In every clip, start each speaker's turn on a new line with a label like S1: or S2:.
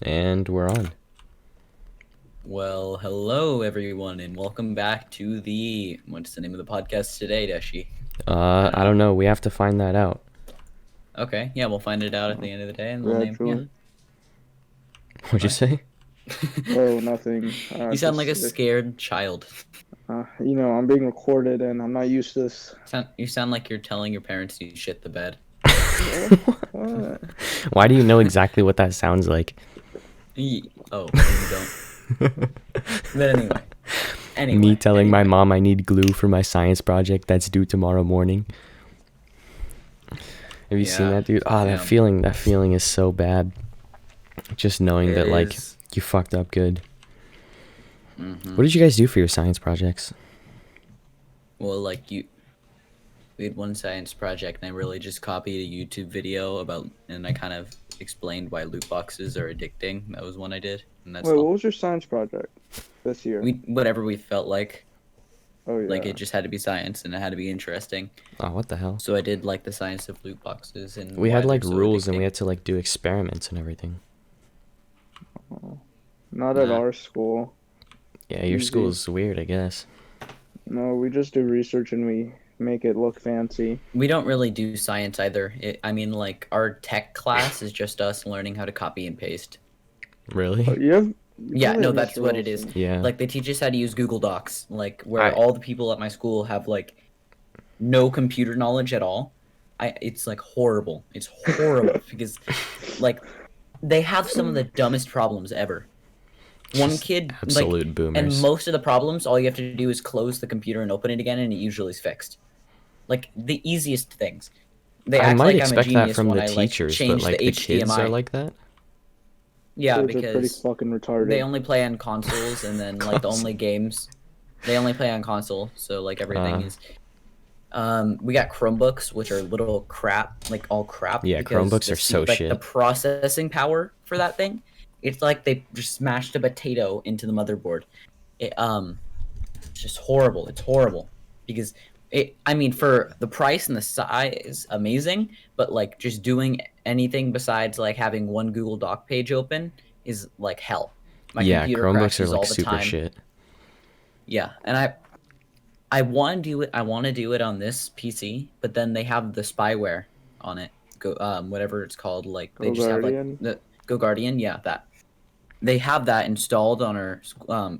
S1: And we're on.
S2: Well, hello everyone, and welcome back to what's the name of the podcast today, Dashi?
S1: I don't know. We have to find that out.
S2: Okay, yeah, we'll find it out at the end of the day, and we'll name.
S3: Gradually.
S1: What'd you say?
S3: Oh, nothing.
S2: You sound like a scared child.
S3: I'm being recorded and I'm not used to this.
S2: You sound like you're telling your parents you shit the bed.
S3: What?
S1: Why do you know exactly what that sounds like?
S2: Oh, you don't. But anyway.
S1: Me telling my mom I need glue for my science project that's due tomorrow morning. Have you seen that, dude? Oh, that feeling is so bad. Just knowing that, like, you fucked up good. What did you guys do for your science projects?
S2: Well, we had one science project, and I really just copied a YouTube video and I kind of explained why loot boxes are addicting. That was one I did, and that's
S3: Wait, what was your science project this year?
S2: Whatever we felt like.
S3: Oh yeah.
S2: Like, it just had to be science, and it had to be interesting.
S1: Oh, what the hell?
S2: So I did, like, the science of loot boxes, and
S1: we had, like,
S2: so
S1: rules,
S2: addicting.
S1: and we had to, like, do experiments and everything.
S3: Oh, not at our school.
S1: Yeah, your school's weird, I guess.
S3: No, we just do research and we make it look fancy.
S2: We don't really do science either. Like, our tech class is just us learning how to copy and paste.
S1: Really?
S3: You
S2: Yeah, no, that's what it is.
S1: Yeah.
S2: Like, they teach us how to use Google Docs, like, where all the people at my school have, like, no computer knowledge at all. It's, like, horrible. It's horrible because, like, they have some of the dumbest problems ever. One kid,
S1: absolute boomers.
S2: And most of the problems, all you have to do is close the computer and open it again, and it usually is fixed. Like, the easiest things.
S1: I might expect that from the teachers, but, like, the kids are like that?
S2: Yeah,
S3: Kids are pretty fucking retarded.
S2: They only play on consoles, and then, like, the only games... They only play on console, so, like, everything is... we got Chromebooks, which are little crap, like, all crap.
S1: Yeah, Chromebooks are so shit.
S2: The processing power for that thing, it's like they just smashed a potato into the motherboard. It's just horrible. It's horrible. Because, for the price and the size, amazing, but, like, just doing anything besides, like, having one Google Doc page open is, like, hell. My computer
S1: Chromebooks
S2: crashes
S1: are, like,
S2: all the
S1: super
S2: time.
S1: shit.
S2: Yeah, and I want to do it. I want to do it on this PC, but then they have the spyware on it. Whatever it's called, like they just have like the Go Guardian. Yeah, that they have that installed on our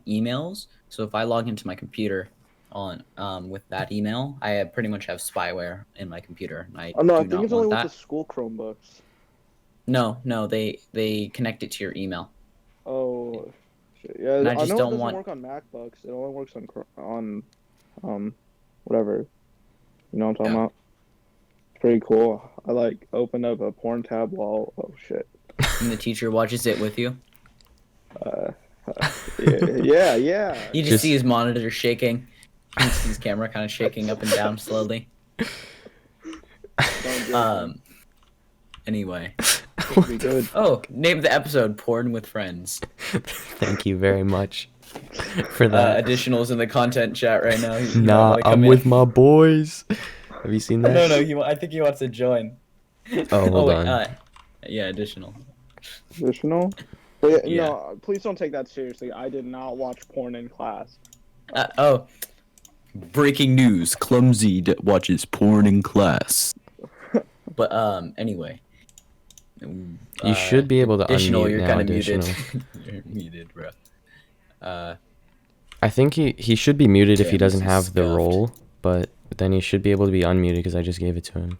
S2: emails. So if I log into my computer on with that email, I pretty much have spyware in my computer. I
S3: think it's only with the school Chromebooks.
S2: No, they connect it to your email.
S3: Oh, shit. Yeah.
S2: And I just
S3: know
S2: don't
S3: it doesn't work on MacBooks. It only works on whatever. You know what I'm talking about? It's pretty cool. I like opened up a porn tab while shit.
S2: And the teacher watches it with you.
S3: Yeah.
S2: You just see his monitor shaking. You see his camera kind of shaking up and down slowly. Anyway.
S3: Good.
S2: Oh, name the episode "Porn with Friends."
S1: Thank you very much for that.
S2: Additionals in the content chat right now.
S1: Nah, I'm with my boys. Have you seen that?
S2: No. I think he wants to join.
S1: Oh, hold on.
S2: Yeah, additional.
S3: Additional? But yeah. No, please don't take that seriously. I did not watch porn in class.
S2: Breaking news: Clumsy watches porn in class. But anyway.
S1: You should be able to
S2: additional,
S1: unmute
S2: you're
S1: now.
S2: Kind of
S1: Additional.
S2: Muted. You're muted, bro.
S1: I think he should be muted if he doesn't have the role, but then he should be able to be unmuted because I just gave it to him.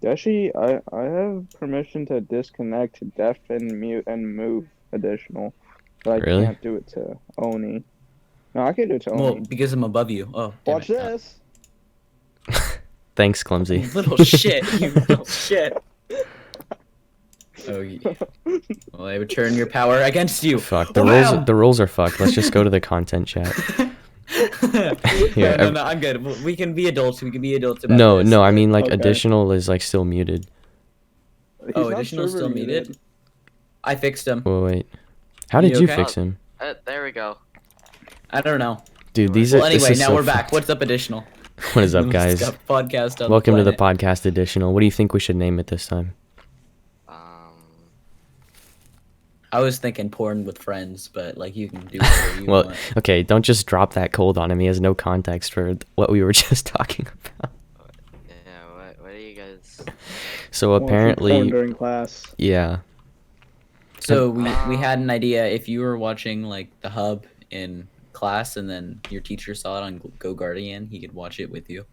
S3: Dashi, I have permission to disconnect, deafen, mute, and move additional, but I can't do it to Oni. No, I can't do it to Oni.
S2: Well, because I'm above you. Oh,
S3: watch this.
S1: Thanks, Clumsy.
S2: Little shit, you little shit. Oh, yeah. Well, I would turn your power against you.
S1: Fuck, the rules are fucked. Let's just go to the content chat.
S2: Yeah, no, I'm good. We can be adults. We can be adults about this.
S1: No, I mean, like, additional is, like, still muted.
S2: Oh, additional is still muted? I fixed him.
S1: Wait. How did you fix him?
S4: There we go.
S2: I don't know.
S1: Dude,
S2: anyway, now we're back. What's up, additional?
S1: What is up, guys?
S2: Podcast
S1: Welcome to the podcast additional. What do you think we should name it this time?
S2: I was thinking porn with friends, but like you can do whatever you
S1: Well,
S2: want.
S1: okay, don't just drop that cold on him. He has no context for what we were just talking about.
S4: Yeah, what are you guys?
S1: So
S3: Watching porn
S1: apparently,
S3: during class.
S1: yeah.
S2: So we had an idea. If you were watching like the hub in class, and then your teacher saw it on Go Guardian, he could watch it with you.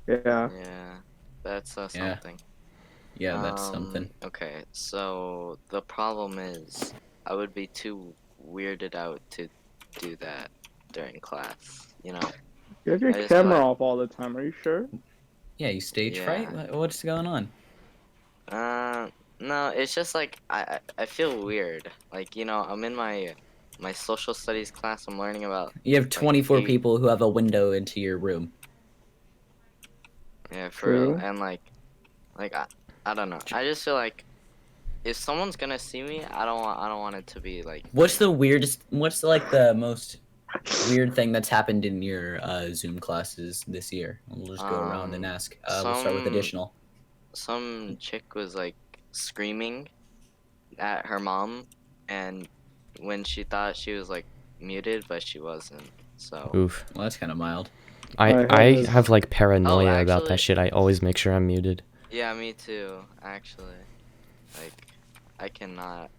S3: Yeah.
S4: Yeah, that's
S2: Yeah.
S4: something.
S2: Yeah, that's something.
S4: Okay, so the problem is I would be too weirded out to do that during class, you know?
S3: You have your
S4: I just
S3: camera
S4: feel like-
S3: off all the time. Are you sure?
S2: Yeah, you stage
S4: Yeah.
S2: fright? What's going on?
S4: No, it's just like I feel weird. Like, you know, I'm in my social studies class. I'm learning about
S2: You have 24
S4: eight-
S2: people who have a window into your room.
S4: yeah, for real.
S3: True.
S4: And like I don't know. I just feel like if someone's gonna see me, I don't want it to be like.
S2: What's the weirdest? What's like the most weird thing that's happened in your Zoom classes this year? We'll just go around and ask. We'll start with
S4: some-
S2: additional.
S4: Some chick was like screaming at her mom, and when she thought she was like muted, but she wasn't. So
S1: Oof.
S2: Well, that's kind of mild.
S1: I have like paranoia about
S4: actually-
S1: that shit. I always make sure I'm muted.
S4: yeah, me too. Actually, like I cannot.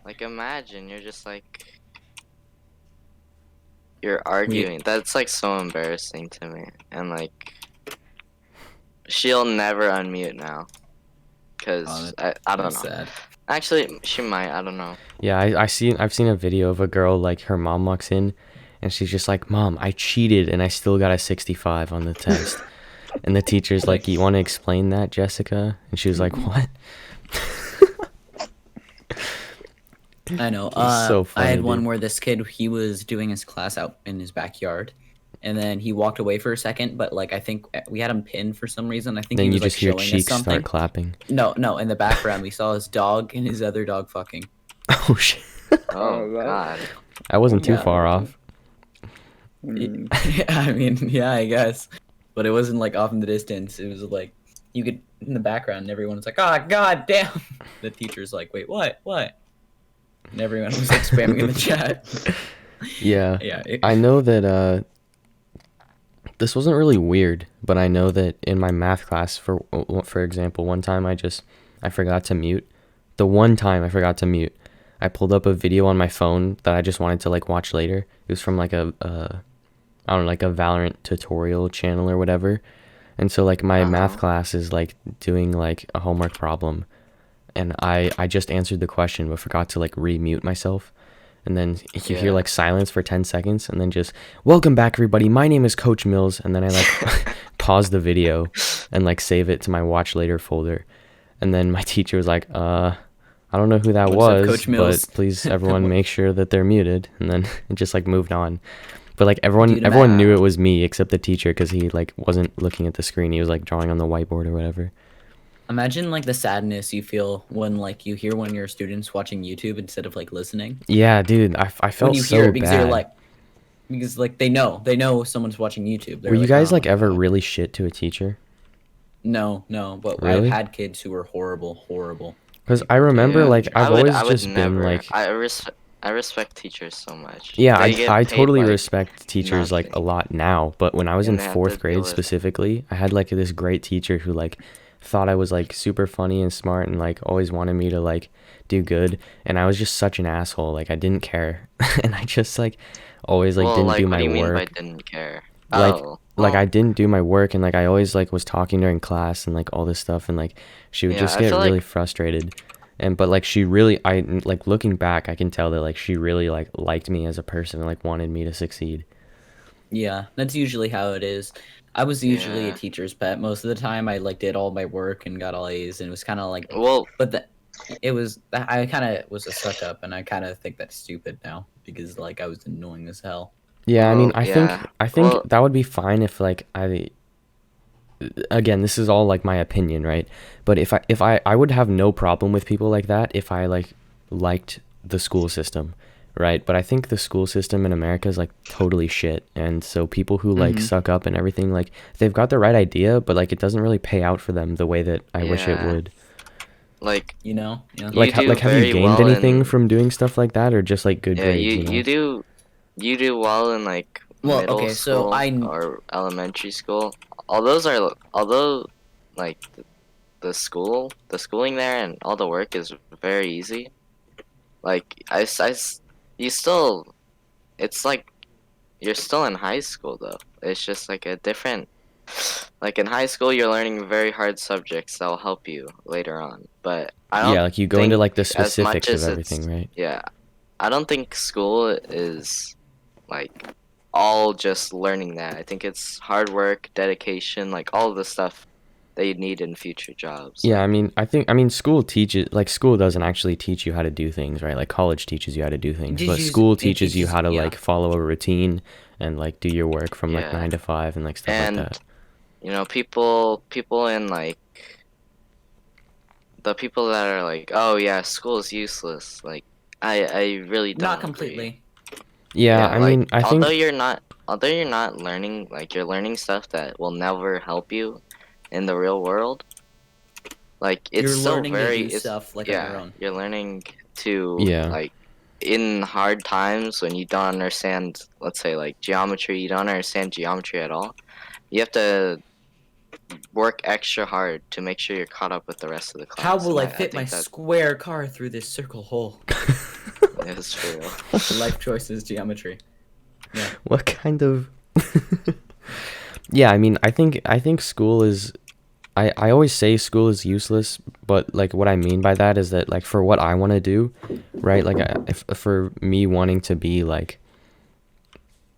S4: Like imagine you're just like you're arguing. That's like so embarrassing to me, and like she'll never unmute now. Cause I don't know.
S2: That's sad.
S4: Actually, she might. I don't know.
S1: Yeah, I've seen a video of a girl, like her mom walks in and she's just like, "Mom, I cheated and I still got a 65 on the test." And the teacher's like, "You want to explain that, Jessica?" And she was like, "What?"
S2: I know.
S1: It's so
S2: I had
S1: funny,
S2: one
S1: dude.
S2: where this kid, he was doing his class out in his backyard, and then he walked away for a second. But like I think we had him pinned for some reason. I think
S1: Then
S2: he
S1: you
S2: was like
S1: just hear
S2: showing us
S1: cheeks
S2: something.
S1: start clapping.
S2: No. In the background, we saw his dog and his other dog fucking.
S1: Oh shit.
S4: Oh
S3: that-
S4: God.
S1: I wasn't too
S2: Yeah.
S1: far off.
S3: Mm.
S2: I mean, yeah, I guess, but it wasn't like off in the distance. It was like you could in the background, and everyone's like, "Oh God damn!" The teacher's like, "Wait, what? What?" And everyone was like spamming in the chat.
S1: Yeah.
S2: Yeah.
S1: I know that this wasn't really weird, but I know that in my math class, for example, one time I forgot to mute. The one time I forgot to mute, I pulled up a video on my phone that I just wanted to like watch later. It was from like I don't know, like a Valorant tutorial channel or whatever. And so like my math class is like doing like a homework problem, and I just answered the question but forgot to like re-mute myself. And then you hear like silence for 10 seconds and then just, "Welcome back everybody, my name is Coach Mills." And then I like pause the video and like save it to my watch later folder. And then my teacher was like, "I don't know who that
S2: What's up,
S1: was,
S2: Coach Mills?"
S1: but please everyone make sure that they're muted." And then it just like moved on. But like everyone
S2: Dude,
S1: knew it was me except the teacher, because he like wasn't looking at the screen. He was like drawing on the whiteboard or whatever.
S2: Imagine like the sadness you feel when like you hear one of your students watching YouTube instead of like listening.
S1: Yeah, dude, I felt
S2: When you
S1: so
S2: hear it because
S1: bad.
S2: you're like, because like they know someone's watching YouTube. They're
S1: Were you guys
S2: "Oh
S1: like
S2: my
S1: ever
S2: God."
S1: really shit to a teacher?
S2: No, but
S1: Really?
S2: I've had kids who were horrible.
S1: Because I remember
S4: Yeah,
S1: like I've
S4: I would
S1: always just been
S4: never.
S1: like,
S4: I respect teachers so much.
S1: yeah,
S4: They get
S1: I
S4: paid,
S1: totally
S4: like,
S1: respect teachers like a
S4: nothing.
S1: lot now. But when I was in
S4: And they have to
S1: fourth
S4: deal
S1: grade
S4: with-
S1: specifically, I had like this great teacher who like thought I was like super funny and smart and like always wanted me to like do good. And I was just such an asshole. Like I didn't care, and I just like always like
S4: well,
S1: didn't
S4: like,
S1: do
S4: what
S1: my
S4: do you mean by
S1: work.
S4: didn't care?
S1: Like
S4: Oh.
S1: like
S4: Oh.
S1: I didn't do my work, and like I always like was talking during class and like all this stuff, and like she would
S4: Yeah,
S1: just
S4: I
S1: get
S4: feel
S1: really
S4: like-
S1: frustrated. And but like she really, I like looking back, I can tell that like she really like liked me as a person and like wanted me to succeed.
S2: Yeah, that's usually how it is. I was usually a
S4: Yeah.
S2: teacher's pet. Most of the time, I like did all my work and got all A's, and it was kind of like,
S4: Well,
S2: but I kind of was a suck up, and I kind of think that's stupid now because like I was annoying as hell.
S1: Yeah, I mean,
S4: Well, yeah.
S1: I think
S4: Well-
S1: that would be fine if like again, this is all like my opinion, right? But if I would have no problem with people like that if I like liked the school system, right? But I think the school system in America is like totally shit, and so people who like suck up and everything, like they've got the right idea, but like it doesn't really pay out for them the way that I wish it
S4: Yeah.
S1: would.
S4: like
S2: Yeah.
S4: you do
S1: like have you
S4: very
S1: gained
S4: well
S1: anything
S4: in
S1: from doing stuff like that, or just like good
S4: yeah
S1: grades,
S4: you do well in like
S2: Well,
S4: middle
S2: okay, so
S4: school or elementary school. Although like the schooling there and all the work is very easy. Like you still it's like you're still in high school though. It's just like a different like in high school you're learning very hard subjects that will help you later on. But I
S1: Yeah,
S4: don't
S1: like you go into
S4: think
S1: like the
S4: as much
S1: specifics of
S4: as it's
S1: everything, right?
S4: yeah, I don't think school is like all just learning that. I think it's hard work, dedication, like all of the stuff that you need in future jobs.
S1: Yeah,
S4: Like
S1: I mean school doesn't actually teach you how to do things, right? Like college teaches you how to do things,
S2: Did
S1: but
S2: you?
S1: school
S2: It
S1: teaches you
S2: teaches.
S1: how to
S2: Yeah.
S1: like follow a routine and like do your work from like
S4: yeah.
S1: 9 to 5 and like stuff like
S4: And
S1: that.
S4: you know, people in like the people that are like, "Oh yeah, school is useless." Like I really
S2: Not
S4: don't agree.
S2: completely.
S1: Yeah,
S4: Yeah,
S1: I
S4: like
S1: mean, I think
S4: although you're not learning like you're learning stuff that will never help you in the real world. Like it's
S2: You're
S4: still
S2: learning to
S4: very
S2: do
S4: it's
S2: stuff like on your
S4: yeah,
S2: own.
S4: you're learning to
S1: yeah.
S4: like in hard times when you don't understand, let's say like geometry, you don't understand geometry at all. You have to work extra hard to make sure you're caught up with the rest of the
S2: How
S4: class.
S2: will
S4: And
S2: I
S4: I
S2: fit my
S4: think that
S2: square car through this circle hole?
S4: is true.
S2: Life choices, geometry. Yeah.
S1: What kind of Yeah, I think school is I always say school is useless, but like what I mean by that is that like for what I want to do, right? Like if for me wanting to be like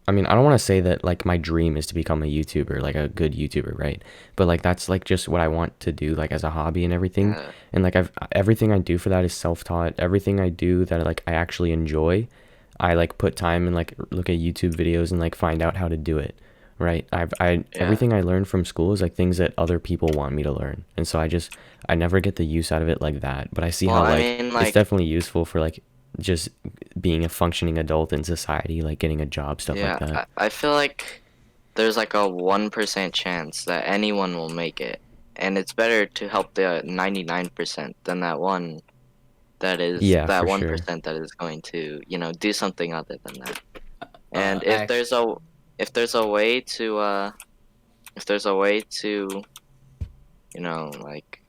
S1: I don't want to say that like my dream is to become a YouTuber, like a good YouTuber, right? But like that's like just what I want to do like as a hobby and everything.
S4: Yeah.
S1: And like everything I do for that is self-taught. Everything I do that like I actually enjoy, I like put time and like look at YouTube videos and like find out how to do it, right? I
S4: Yeah.
S1: everything I learned from school is like things that other people want me to learn. And so I never get the use out of it like that, but I see
S4: Well,
S1: how
S4: I
S1: like
S4: mean
S1: it's
S4: like
S1: definitely useful for like just being a functioning adult in society, like getting a job, stuff like
S4: yeah,
S1: that.
S4: I feel like there's like a 1% chance that anyone will make it. And it's better to help the 99% than
S1: Yeah,
S4: that
S1: for sure.
S4: 1% that is going to, you know, do something other than that.
S2: Uh,
S4: And
S2: act-
S4: if there's a way to if there's a way to, you know, like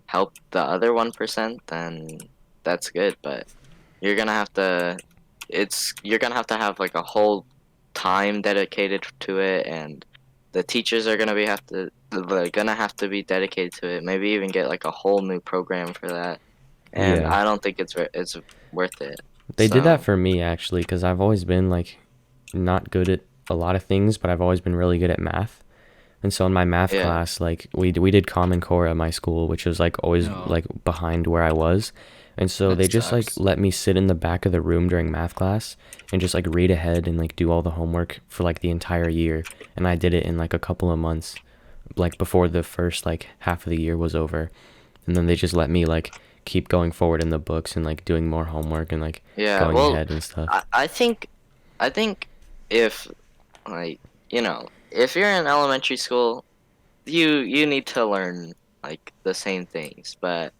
S4: help the other 1%, then that's good, but you're gonna have to you're gonna have to have like a whole time dedicated to it, and the teachers are gonna they're gonna have to be dedicated to it, maybe even get like a whole new program for that, and
S1: Yeah.
S4: I don't think it's worth it.
S1: They did that
S4: So
S1: for me actually, because I've always been like not good at a lot of things, but I've always been really good at math. And so in my math
S4: yeah,
S1: class, like we did Common Core at my school, which was like always
S2: no,
S1: like behind where I was. And so
S2: that
S1: they just like
S2: sucks.
S1: let me sit in the back of the room during math class and just like read ahead and like do all the homework for like the entire year. And I did it in like a couple of months, like before the first like half of the year was over. And then they just let me like keep going forward in the books and like doing more homework and like
S4: yeah.
S1: going
S4: Well,
S1: ahead and stuff.
S4: I think if like you know if you're in elementary school, you need to learn like the same things, but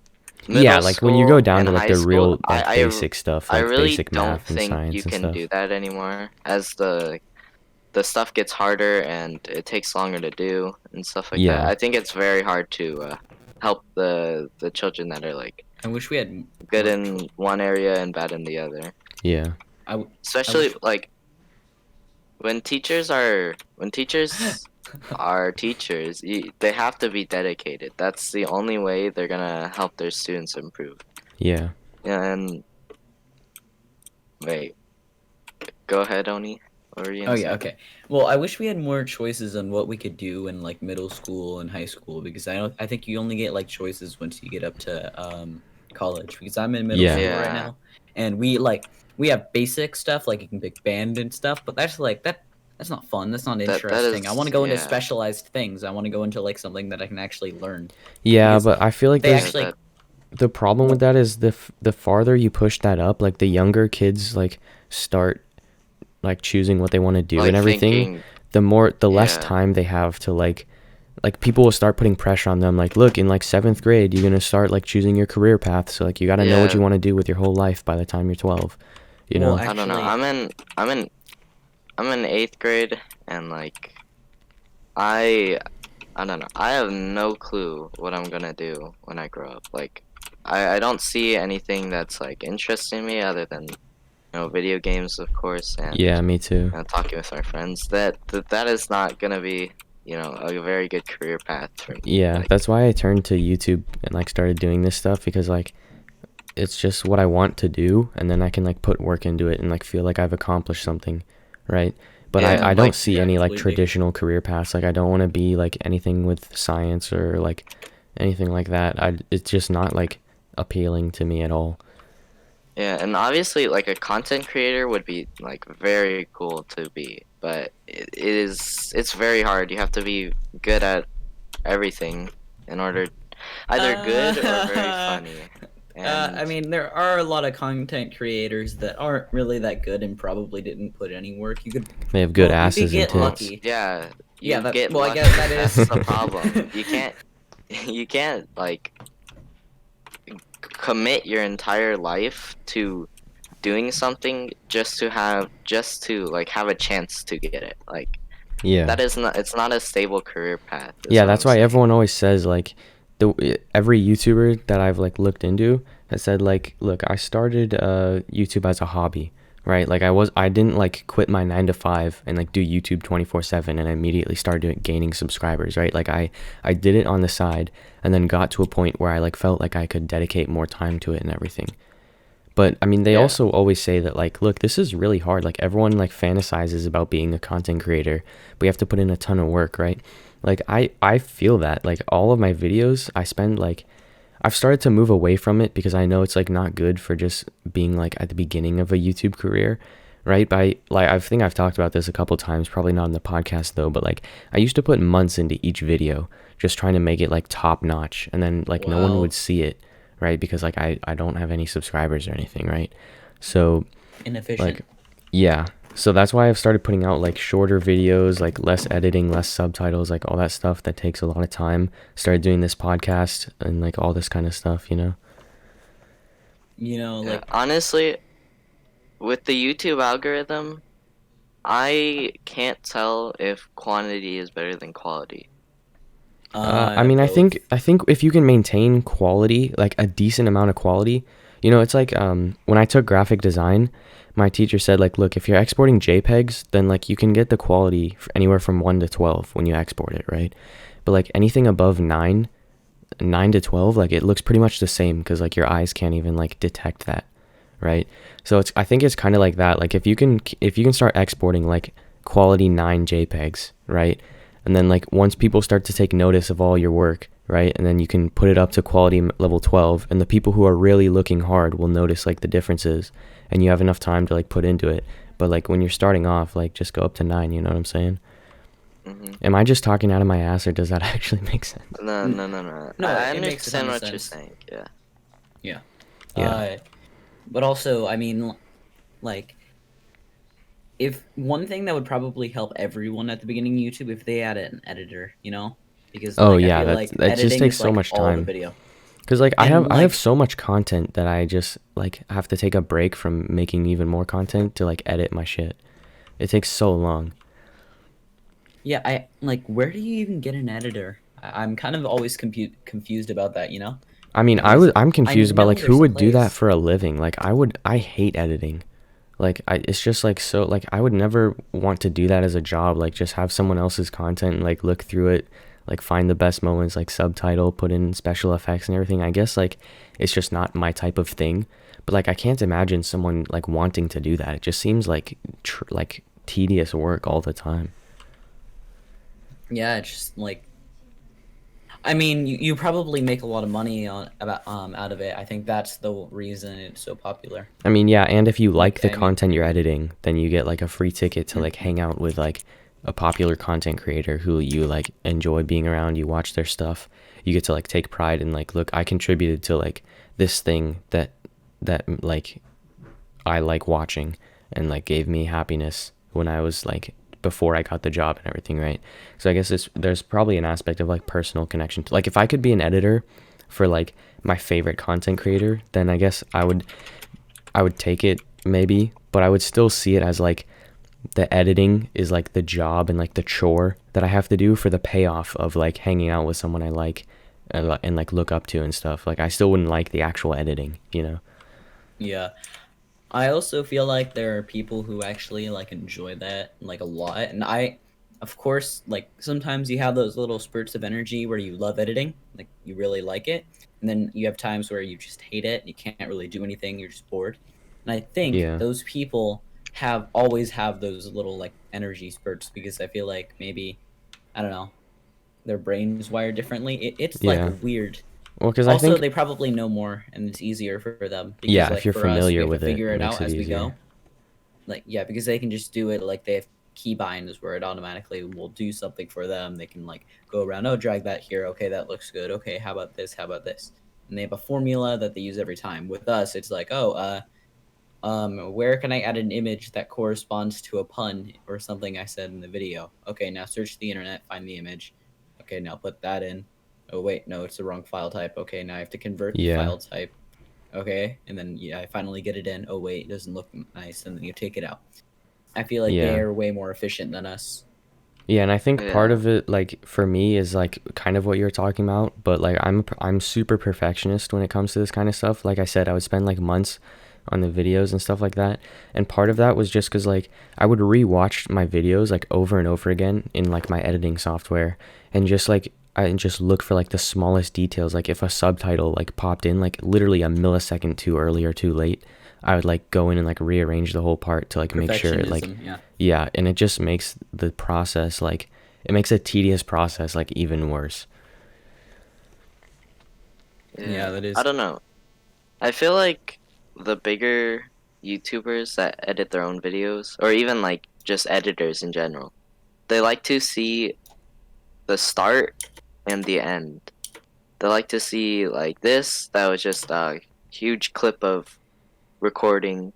S1: Yeah,
S4: middle
S1: like when you go
S4: school
S1: down
S4: and
S1: to like
S4: high
S1: the
S4: school,
S1: real like basic stuff,
S4: I
S1: like
S4: really
S1: basic
S4: don't
S1: math and
S4: think you
S1: science and
S4: can
S1: stuff.
S4: do that anymore as the stuff gets harder and it takes longer to do and stuff like that.
S1: Yeah.
S4: I think it's very hard to help the children that are like
S2: I wish we had
S4: good
S2: more.
S4: in one area and bad in the other.
S1: Yeah.
S2: I
S4: Especially
S2: wish.
S4: like when teachers are teachers, they have to be dedicated. That's the only way they're gonna help their students improve.
S1: Yeah.
S4: And wait, go ahead, Oni. What were you
S2: Oh
S4: gonna
S2: yeah,
S4: say?
S2: okay. Well, I wish we had more choices on what we could do in like middle school and high school because I think you only get like choices once you get up to college because I'm in middle
S1: Yeah.
S2: school right
S4: Yeah,
S2: now and we have basic stuff like you can pick band and stuff, but that's like that's not fun. That's not
S4: that
S2: interesting. I want to
S4: is
S2: go into
S4: yeah,
S2: specialized things. I want to go into like something that I can actually learn
S1: Yeah,
S2: because
S1: but I feel like
S2: they
S1: there's
S4: yeah.
S2: actually
S1: the problem with that is the farther you push that up, like the younger kids like start like choosing what they want to do and
S4: Like
S1: everything,
S4: thinking,
S1: the less
S4: yeah,
S1: time they have to like people will start putting pressure on them, like, look, in like 7th grade you're gonna start like choosing your career path, so like you gotta know what you want to do with your whole life by the time you're 12, you
S2: Well,
S1: know.
S4: I don't know. I'm in 8th grade, and like I don't know. I have no clue what I'm gonna do when I grow up. Like, I don't see anything that's like interesting me other than video games, of course, and
S1: Yeah, me too.
S4: talking with my friends. That is not gonna be a very good career path for me.
S1: Yeah,
S4: Like,
S1: that's why I turned to YouTube and like started doing this stuff, because like it's just what I want to do, and then I can like put work into it and like feel like I've accomplished something, right? But
S4: Yeah,
S1: I don't
S4: like,
S1: see
S2: yeah,
S1: any like
S2: completely.
S1: traditional career paths. Like I don't want to be like anything with science or like anything like that. It's just not like appealing to me at all.
S4: yeah, and obviously, like a content creator would be like very cool to be, but it's very hard. You have to be good at everything in order, either good or very funny.
S2: I
S4: And
S2: mean, there are a lot of content creators that aren't really that good and probably didn't put any work. You could,
S1: They have good
S2: well, you could
S1: asses and
S2: get
S1: tits.
S2: lucky.
S4: yeah, you
S2: Yeah,
S4: get
S2: well, I
S4: lucky.
S2: guess that is
S4: That's the problem. You can't you can't like commit your entire life to doing something just to like have a chance to get it. Like,
S1: Yeah.
S4: that is not it's not a stable career path, is
S1: Yeah,
S4: what
S1: that's
S4: I'm
S1: why
S4: saying.
S1: everyone always says like every YouTuber that I've like looked into has said like, look, I started YouTube as a hobby, right? Like I didn't like quit my 9 to 5 and like do YouTube 24/7 and immediately start gaining subscribers, right? Like I did it on the side and then got to a point where I like felt like I could dedicate more time to it and everything. But I mean, they
S4: Yeah.
S1: also always say that like, look, this is really hard. Like everyone like fantasizes about being a content creator, but you have to put in a ton of work, right? Like I feel that like all of my videos, I spend like I've started to move away from it because I know it's like not good for just being like at the beginning of a YouTube career, right? I think I've talked about this a couple times, probably not in the podcast though, but like I used to put months into each video just trying to make it like top notch, and then like no one
S2: Wow.
S1: would see it, right? Because like I don't have any subscribers or anything, right? So
S2: Inefficient.
S1: like yeah, so that's why I've started putting out like shorter videos, like less editing, less subtitles, like all that stuff that takes a lot of time. Started doing this podcast and like all this kind of stuff, you know.
S4: Yeah,
S2: Like,
S4: honestly, with the YouTube algorithm, I can't tell if quantity is better than quality.
S1: I mean,
S2: both.
S1: I think if you can maintain quality, like a decent amount of quality, you know, it's like when I took graphic design, my teacher said like, look, if you're exporting JPEGs, then like you can get the quality anywhere from 1 to 12 when you export it, right? But like anything above 9 to 12, like it looks pretty much the same because like your eyes can't even like detect that, right? So I think it's kind of like that. Like if you can start exporting like quality 9 JPEGs, right? And then like once people start to take notice of all your work, right? And then you can put it up to quality level 12, and the people who are really looking hard will notice like the differences, and you have enough time to like put into it. But like when you're starting off, like just go up to 9, you know what I'm saying?
S4: Hmm.
S1: Am I just talking out of my ass, or does that actually make sense?
S4: No, no, no, no.
S2: No,
S4: I
S2: it makes a ton
S4: understand
S2: of
S4: what you're
S2: sense.
S4: saying. Yeah.
S2: Yeah.
S1: Yeah.
S2: But also, I mean, like, if one thing that would probably help everyone at the beginning of YouTube if they had an editor, because
S1: Oh
S2: like I
S1: yeah,
S2: feel like
S1: that just
S2: editing
S1: takes
S2: is
S1: so
S2: like
S1: much
S2: all the
S1: time.
S2: video.
S1: Cause like
S2: And
S1: I have
S2: like,
S1: so much content that I just like have to take a break from making even more content to like edit my shit. It takes so long.
S2: yeah, I like, where do you even get an editor? I'm kind of always confused about that,
S1: I mean,
S2: because
S1: I'm
S2: I
S1: confused about
S2: know
S1: like who
S2: there's a
S1: would do that
S2: place.
S1: for a living. Like I hate editing. Like it's just like so like I would never want to do that as a job. Like just have someone else's content and like look through it, like find the best moments, like subtitle, put in special effects and everything. I guess like it's just not my type of thing. But like I can't imagine someone like wanting to do that. It just seems like like tedious work all the time.
S2: Yeah, it's just like, I mean, you probably make a lot of money out of it. I think that's the reason it's so popular.
S1: I mean, yeah, and if you like
S2: Like,
S1: the
S2: I mean,
S1: content you're editing, then you get like a free ticket to like hang out with like a popular content creator who you like enjoy being around. You watch their stuff. You get to like take pride in like, look, I contributed to like this thing that like I like watching and like gave me happiness when I was like before I got the job and everything, right? So I guess there's probably an aspect of like personal connection to, like, if I could be an editor for like my favorite content creator, then I guess I would take it maybe, but I would still see it as like the editing is like the job and like the chore that I have to do for the payoff of like hanging out with someone I like and like look up to and stuff. Like I still wouldn't like the actual editing, you know?
S2: Yeah. I also feel like there are people who actually like enjoy that like a lot, and of course, like sometimes you have those little spurts of energy where you love editing, like you really like it, and then you have times where you just hate it, you can't really do anything, you're just bored. And I think
S1: Yeah.
S2: those people always have those little like energy spurts because I feel like maybe, I don't know, their brains wired differently. It's like
S1: Yeah.
S2: weird.
S1: Well, because I
S2: Also,
S1: think,
S2: they probably know more, and it's easier for them because,
S1: yeah, if
S2: like,
S1: you're
S2: for us, we
S1: familiar
S2: have to
S1: with it,
S2: figure
S1: it
S2: it
S1: makes
S2: out
S1: it
S2: as we
S1: easier.
S2: go. Like, yeah, because they can just do it. Like, they have keybinds where it automatically will do something for them. They can like go around. Oh, drag that here. Okay, that looks good. Okay, how about this? How about this? And they have a formula that they use every time. With us, it's like, oh, where can I add an image that corresponds to a pun or something I said in the video? Okay, now search the internet, find the image. Okay, now put that in. Oh wait, no, it's the wrong file type. Okay, now I have to convert the
S1: Yeah.
S2: file type. Okay, and then yeah, I finally get it in. Oh wait, it doesn't look nice, and then you take it out. I feel like
S1: Yeah.
S2: they're way more efficient than us.
S1: Yeah, and I think part
S4: Yeah.
S1: of it, like for me, is like kind of what you're talking about. But like I'm super perfectionist when it comes to this kind of stuff. Like I said, I would spend like months on the videos and stuff like that. And part of that was just because like I would rewatch my videos like over and over again in like my editing software, and just like I just look for like the smallest details. Like if a subtitle like popped in like literally a millisecond too early or too late, I would like go in and like rearrange the whole part to like make sure it like,
S2: Perfectionism, yeah.
S1: yeah, and it just makes the process like, it makes a tedious process like even worse.
S2: Yeah, that
S4: I
S2: is.
S4: don't know. I feel like the bigger YouTubers that edit their own videos, or even like just editors in general, they like to see the start and the end. They like to see like this, that was just a huge clip of recording,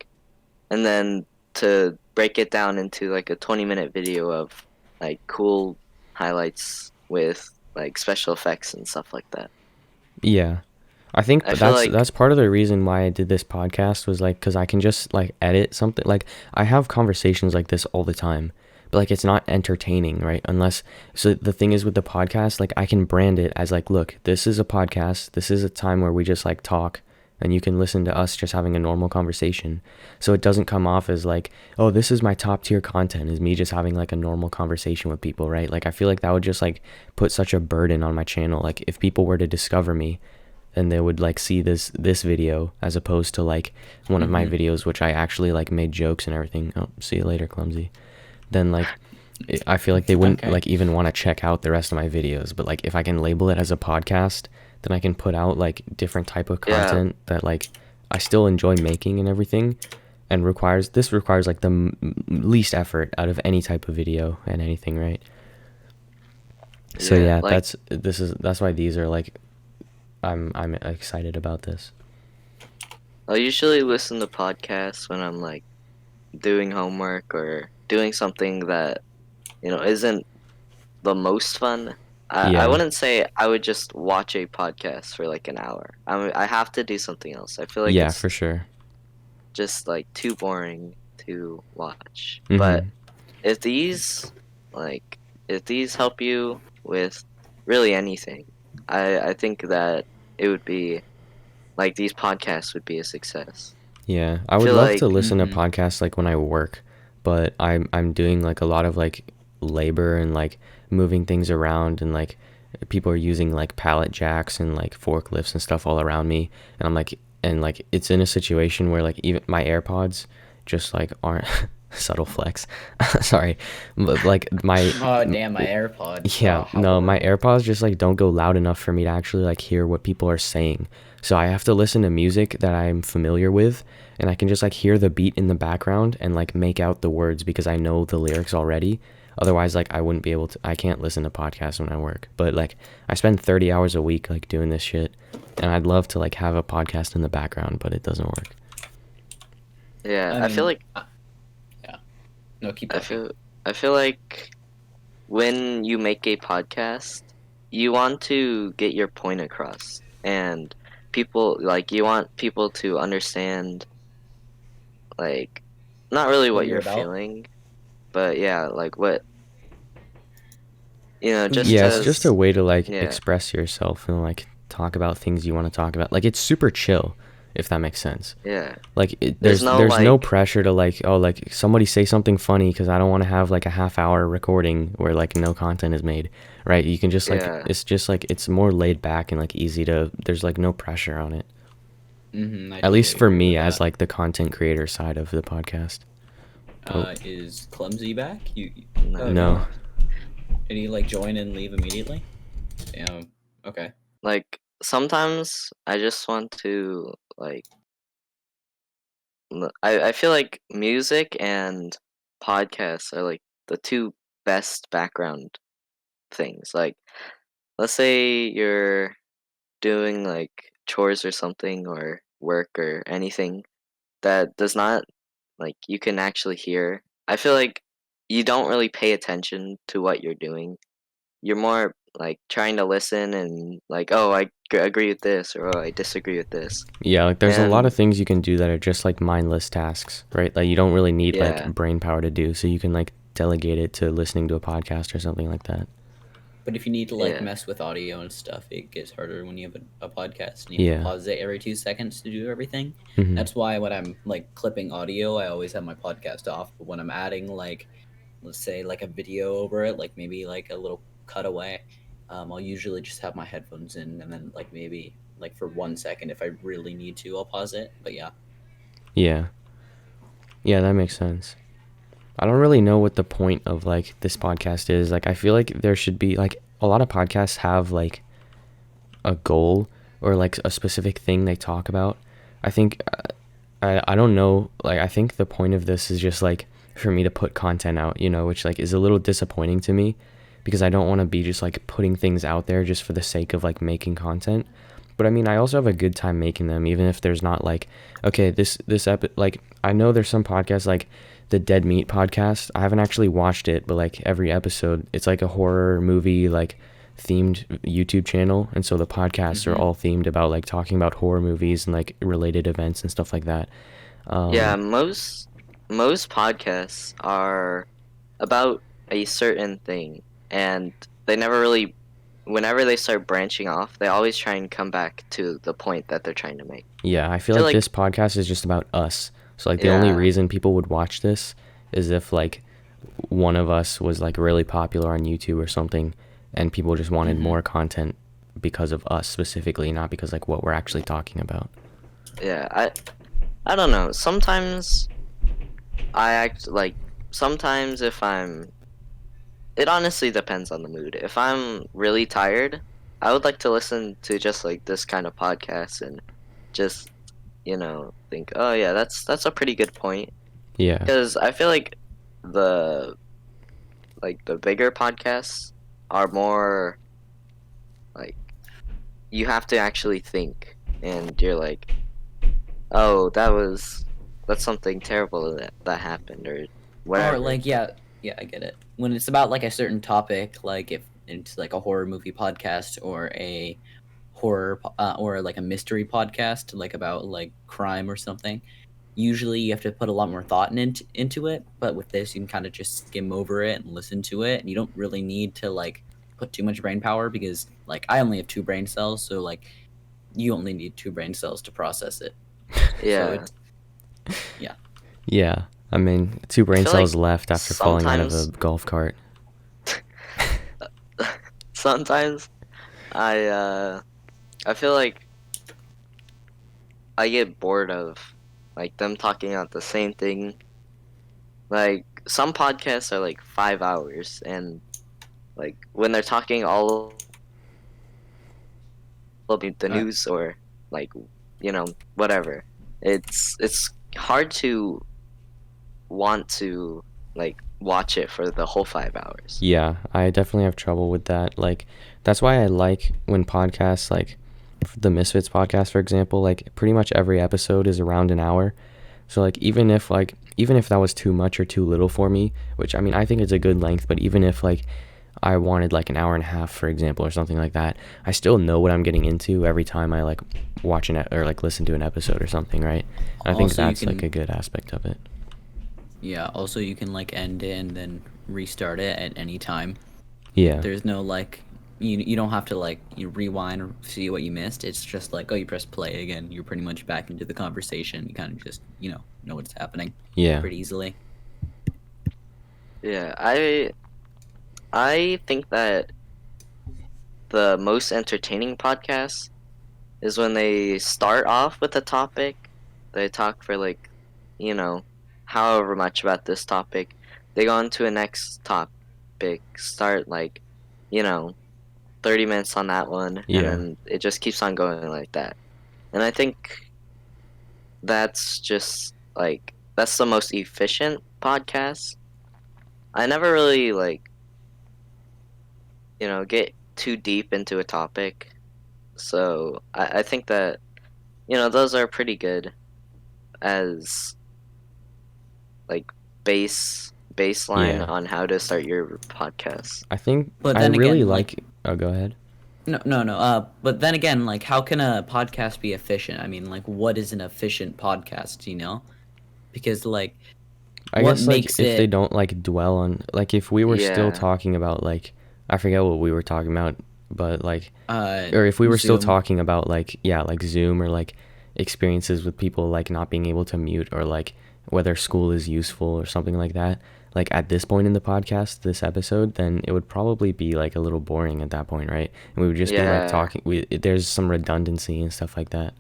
S4: and then to break it down into like a 20-minute video of like cool highlights with like special effects and stuff like that.
S1: Yeah. I think
S4: I feel
S1: that's
S4: like,
S1: part of the reason why I did this podcast was like because I can just like edit something. Like I have conversations like this all the time, but like it's not entertaining, right? Unless, so the thing is with the podcast, like I can brand it as like, look, this is a podcast. This is a time where we just like talk, and you can listen to us just having a normal conversation. So it doesn't come off as like, oh, this is my top tier content, is me just having like a normal conversation with people, right? Like I feel like that would just like put such a burden on my channel. Like if people were to discover me, and they would like see this video as opposed to like one of my videos which I actually like made jokes and everything. Oh, see you later, clumsy. Then like I feel like they wouldn't
S2: Okay.
S1: like even want to check out the rest of my videos. But like if I can label it as a podcast, then I can put out like different type of
S4: yeah,
S1: content that like I still enjoy making and everything, and requires like the least effort out of any type of video and anything, right? So
S4: yeah,
S1: yeah,
S4: like
S1: that's why these are like, I'm excited about this.
S4: I usually listen to podcasts when I'm like doing homework or doing something that, isn't the most fun. I
S1: Yeah.
S4: wouldn't say I would just watch a podcast for like an hour. I have to do something else. I feel like
S1: Yeah,
S4: it's
S1: for sure.
S4: just like too boring to watch. But
S1: Mhm.
S4: if these like if these help you with really anything, I think that it would be like these podcasts would be a success.
S1: Yeah, I
S4: I
S1: would
S4: feel
S1: love to
S4: like
S1: listen to podcasts like when I work, but I'm doing like a lot of like labor and like moving things around, and like people are using like pallet jacks and like forklifts and stuff all around me, and I'm like, and like it's in a situation where like even my AirPods just like aren't subtle flex. Sorry. But like my
S2: Oh damn, my AirPods.
S1: yeah,
S2: Oh, how
S1: no, my
S2: horrible.
S1: AirPods just like don't go loud enough for me to actually like hear what people are saying. So I have to listen to music that I'm familiar with, and I can just like hear the beat in the background and like make out the words because I know the lyrics already. Otherwise, like I wouldn't be able to, I can't listen to podcasts when I work. But like I spend 30 hours a week like doing this shit, and I'd love to like have a podcast in the background, but it doesn't work.
S4: yeah,
S2: I
S4: I feel
S2: mean,
S4: like
S2: yeah. No, keep
S4: I
S2: talking.
S4: feel I feel like when you make a podcast, you want to get your point across, and you want people to understand, like, not really
S2: What
S4: what
S2: you're
S4: you're
S2: about.
S4: feeling, but yeah, like what, just
S1: Yeah,
S2: Yeah.
S1: it's just a
S4: as,
S1: way to like
S4: yeah,
S1: express yourself and like talk about things you want to talk about. Like it's super chill, if that makes sense.
S4: yeah.
S1: Like
S4: There's no
S1: there's no
S4: like,
S1: pressure to like, oh, like somebody say something funny, because I don't want to have like a half hour recording where like no content is made, right? You can just like,
S4: yeah,
S1: it's just like, it's more laid back and like easy to, there's like no pressure on it.
S2: I
S1: At least
S2: totally
S1: for
S2: agree
S1: me
S2: with
S1: as
S2: that.
S1: like the content creator side of the podcast. Oh,
S2: Is Clumsy back? Oh
S1: no.
S2: no.
S4: no.
S2: Did he like join and leave immediately? Damn. Okay.
S4: Like sometimes I just want to like, I feel like music and podcasts are like the two best background things. Like, let's say you're doing like chores or something, or work or anything that does not, like, you can actually hear. I feel like you don't really pay attention to what you're doing. You're more like trying to listen and like, oh, agree with this, or oh, I disagree with this.
S1: Yeah, like there's a lot of
S4: And
S1: things you can do that are just like mindless tasks, right? Like you don't really need like
S4: yeah,
S1: brain power to do, so you can like delegate it to listening to a podcast or something like that.
S2: But if you need to like
S4: yeah,
S2: mess with audio and stuff, it gets harder when you have a podcast and you have to
S1: Yeah.
S2: pause it every 2 seconds to do everything.
S1: Hmm.
S2: That's why when I'm like clipping audio, I always have my podcast off. But when I'm adding like, let's say like a video over it, like maybe like a little cutaway, I'll usually just have my headphones in, and then like maybe like for 1 second, if I really need to, I'll pause it. But yeah.
S1: Yeah. Yeah, that makes sense. I don't really know what the point of like this podcast is. Like I feel like there should be like, a lot of podcasts have like a goal or like a specific thing they talk about. I think I don't know, like I think the point of this is just like for me to put content out, which like is a little disappointing to me, because I don't want to be just like putting things out there just for the sake of like making content. But I mean, I also have a good time making them, even if there's not like, okay, like I know there's some podcasts like the Dead Meat podcast. I haven't actually watched it, but like every episode, it's like a horror movie like themed YouTube channel, and so the podcasts are
S2: Mm-hmm.
S1: all themed about like talking about horror movies and like related events and stuff like that.
S4: yeah.
S1: Um,
S4: Most podcasts are about a certain thing, and they never really, whenever they start branching off, they always try and come back to the point that they're trying to make.
S1: yeah, I
S4: I
S1: feel
S4: feel
S1: like this
S4: like,
S1: podcast is just about us. So like the only
S4: yeah,
S1: reason people would watch this is if like one of us was like really popular on YouTube or something, and people just wanted
S2: Mm-hmm.
S1: more content because of us specifically, not because like what we're actually talking about.
S4: yeah. I don't know. Sometimes I act like, sometimes if I'm, it honestly depends on the mood. If I'm really tired, I would like to listen to just like this kind of podcast and just, think, oh yeah, that's a pretty good point.
S1: Yeah.
S4: Because I feel like the the bigger podcasts are more like, you have to actually think, and you're like, oh, that's something terrible that happened, or
S2: Or
S4: whatever.
S2: like, yeah, I get it. When it's about like a certain topic, like if it's like a horror movie podcast or a or like a mystery podcast, like about like crime or something. Usually, you have to put a lot more thought into it. But with this, you can kind of just skim over it and listen to it, and you don't really need to like put too much brain power, because like I only have two brain cells, so like you only need two brain cells to process it. So
S4: Yeah,
S2: it's yeah.
S1: Yeah. I mean, two
S4: I
S1: brain
S4: feel like
S1: cells left after falling out of a
S4: sometimes
S1: golf cart.
S4: sometimes I I feel like I get bored of like them talking about the same thing. Like some podcasts are like 5 hours, and like when they're talking all about the
S2: Uh,
S4: news, or like, whatever, it's hard to want to like watch it for the whole 5 hours.
S1: Yeah, I definitely have trouble with that. Like, that's why I like when podcasts, like the Misfits podcast, for example, like pretty much every episode is around an hour. So like even if that was too much or too little for me, which I mean I think it's a good length, but even if like I wanted like an hour and a half, for example, or something like that, I still know what I'm getting into every time I like watch or like listen to an episode or something, right? And I think
S2: Also, you
S1: that's like
S2: can-
S1: a good aspect of it.
S2: Yeah. Also, you can like end it and then restart it at any time.
S1: Yeah.
S2: There's no like you don't have to like you rewind or see what you missed. It's just like, oh, you press play again. You're pretty much back into the conversation. You kind of just know what's happening
S1: Yeah.
S2: pretty easily.
S4: Yeah, I think that the most entertaining podcasts is when they start off with a topic, they talk for like, you know, however much about this topic, they go on to a next topic, start like, 30 minutes on that one, and
S1: Yeah.
S4: then it just keeps on going like that. And I think that's just like, that's the most efficient podcast. I never really like, get too deep into a topic. So I think that, those are pretty good as like baseline
S1: Yeah.
S4: on how to start your podcast.
S1: I think
S2: But
S1: I
S2: then
S1: really
S2: again,
S1: like oh, go ahead.
S2: No. But then again, like, how can a podcast be efficient? I mean, like, what is an efficient podcast? Because like,
S1: I
S2: what
S1: guess like
S2: makes
S1: if they
S2: it?
S1: don't like dwell on like if we were still
S4: Yeah.
S1: talking about like I forget what we were talking about, but like or if we were still
S2: Zoom.
S1: talking about like like Zoom or like experiences with people like not being able to mute or like whether school is useful or something like that, like at this point in the podcast, this episode, then it would probably be like a little boring at that point, right? And we would just be like
S4: Yeah.
S1: talking, there's some redundancy and stuff like that.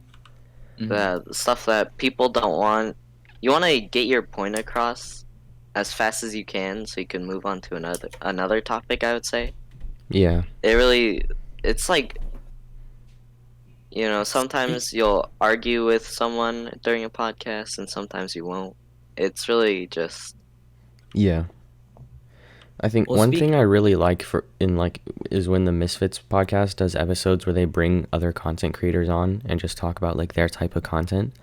S4: The stuff that people don't want. You want to get your point across as fast as you can so you can move on to another topic, I would say.
S1: Yeah.
S4: It's like, sometimes you'll argue with someone during a podcast and sometimes you won't. It's really just,
S1: Yeah. I think
S2: Well,
S1: one
S2: speak-
S1: thing I really like is when the Misfits podcast does episodes where they bring other content creators on and just talk about like their type of content.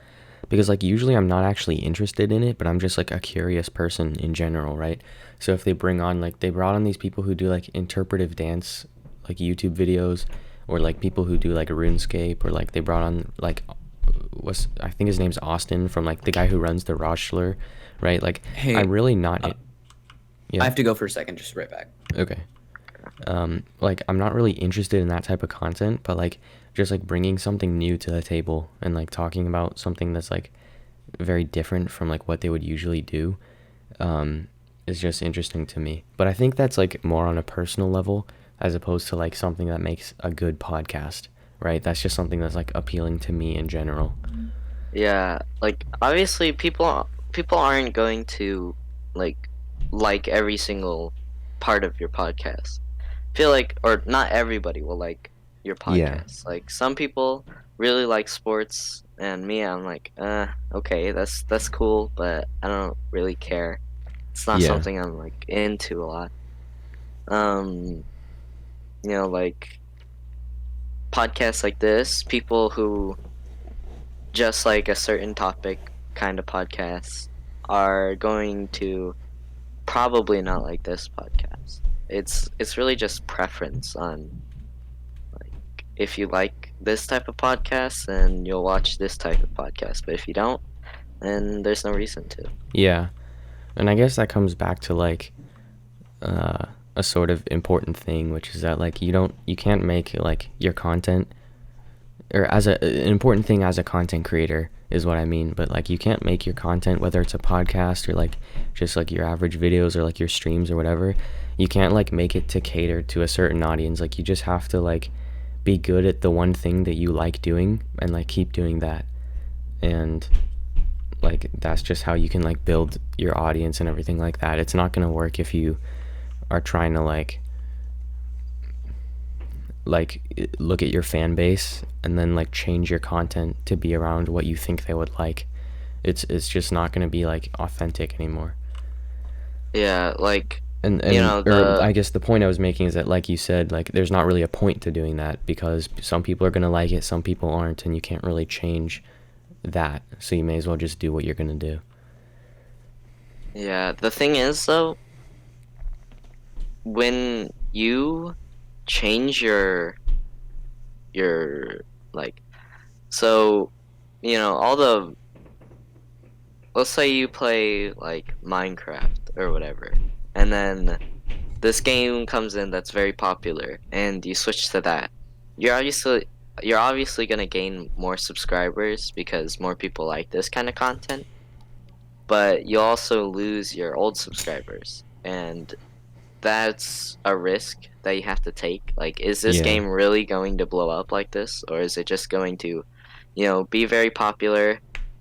S1: Because like usually I'm not actually interested in it, but I'm just like a curious person in general, right? So if they brought on these people who do like interpretive dance, like YouTube videos, or like people who do like RuneScape, or like they brought on like I think his name's Austin from like the guy who runs the Rochler, right? Like
S2: Hey,
S1: I'm really not Yeah.
S2: I have to go for a second. Just right back.
S1: Okay. Like I'm not really interested in that type of content, but like just like bringing something new to the table and like talking about something that's like very different from like what they would usually do, is just interesting to me. But I think that's like more on a personal level as opposed to like something that makes a good podcast, right? That's just something that's like appealing to me in general.
S4: yeah, like obviously people aren't going to like every single part of your podcast. Feel like, or not everybody will like your
S1: Yeah.
S4: podcast. Like some people really like sports, and me, I'm like, okay, that's cool, but I don't really care. It's not
S1: Yeah.
S4: something I'm like into a lot. Like podcasts like this, people who just like a certain topic kind of podcasts are going to probably not like this podcast. It's really just preference on like if you like this type of podcast, then you'll watch this type of podcast. But if you don't, then there's no reason to.
S1: Yeah. And I guess that comes back to like a sort of important thing, which is that like you can't make like your content, or an important thing as a content creator is what I mean, but like you can't make your content, whether it's a podcast or like just like your average videos or like your streams or whatever, you can't like make it to cater to a certain audience. Like you just have to like be good at the one thing that you like doing and like keep doing that. And like that's just how you can like build your audience and everything like that. It's not going to work if you are trying to like look at your fan base and then like change your content to be around what you think they would like. It's just not going to be like authentic anymore.
S4: Yeah, like
S1: And I guess the point I was making is that, like you said, like there's not really a point to doing that because some people are going to like it, some people aren't, and you can't really change that, so you may as well just do what you're gonna do.
S4: Yeah, the thing is though, when you change your like, so all the, let's say you play like Minecraft or whatever, and then this game comes in that's very popular and you switch to that, you're obviously you're obviously going to gain more subscribers because more people like this kind of content, but you also lose your old subscribers, and that's a risk that you have to take. Like, is this
S1: Yeah.
S4: game really going to blow up like this, or is it just going to, be very popular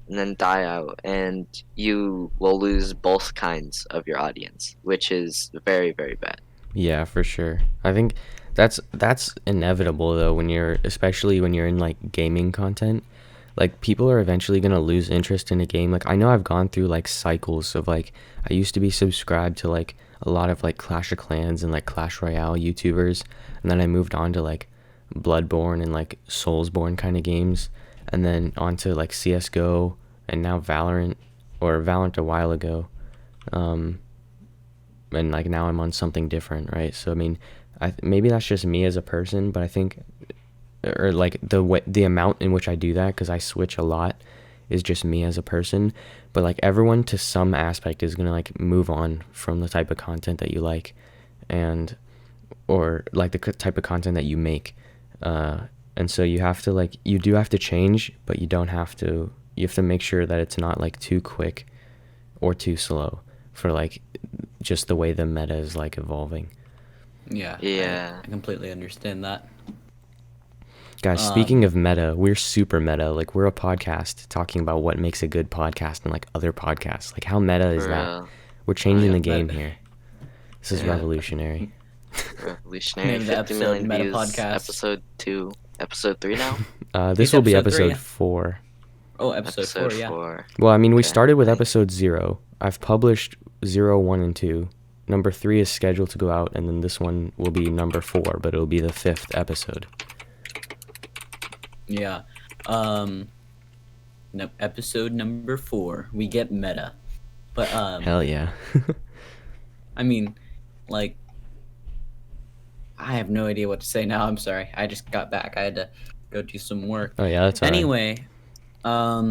S4: and then die out, and you will lose both kinds of your audience, which is very, very bad.
S1: Yeah, for sure. I think that's inevitable though, especially when you're in like gaming content. Like, people are eventually going to lose interest in a game. Like, I know I've gone through like cycles of like, I used to be subscribed to like a lot of like Clash of Clans and like Clash Royale YouTubers, and then I moved on to like Bloodborne and like Soulsborne kind of games, and then onto like CS:GO, and now Valorant a while ago. And like now I'm on something different, right? So I mean, maybe that's just me as a person, but I think, or like the amount in which I do that, because I switch a lot, is just me as a person. But like, everyone to some aspect is gonna like move on from the type of content that you like, and or like the type of content that you make, and so you have to like, you do have to change, but you don't have to. You have to make sure that it's not like too quick or too slow for like just the way the meta is like evolving.
S2: Yeah.
S4: Yeah.
S2: I completely understand that.
S1: Guys, speaking of meta, we're super meta. Like, we're a podcast talking about what makes a good podcast and like other podcasts. Like, how meta is that? We're changing the game here. This is revolutionary.
S4: Revolutionary.
S2: Name the
S4: 50
S2: episode
S4: million
S2: Meta
S4: views.
S2: Podcast.
S4: Episode 2. Episode 3 now?
S1: This
S2: It's
S1: will be
S2: episode 3,
S1: episode
S2: yeah.
S1: 4.
S2: Oh, episode 4, yeah.
S4: 4.
S1: Well, I mean, we
S4: Okay,
S1: started with
S4: nice.
S1: episode 0. I've published 0, 1, and 2. Number 3 is scheduled to go out, and then this one will be number 4, but it'll be the 5th episode.
S2: Yeah. Episode number 4, we get meta. But
S1: Hell yeah.
S2: I mean, like, I have no idea what to say now. I'm sorry. I just got back. I had to go do some work.
S1: Oh yeah, that's all right.
S2: Anyway, I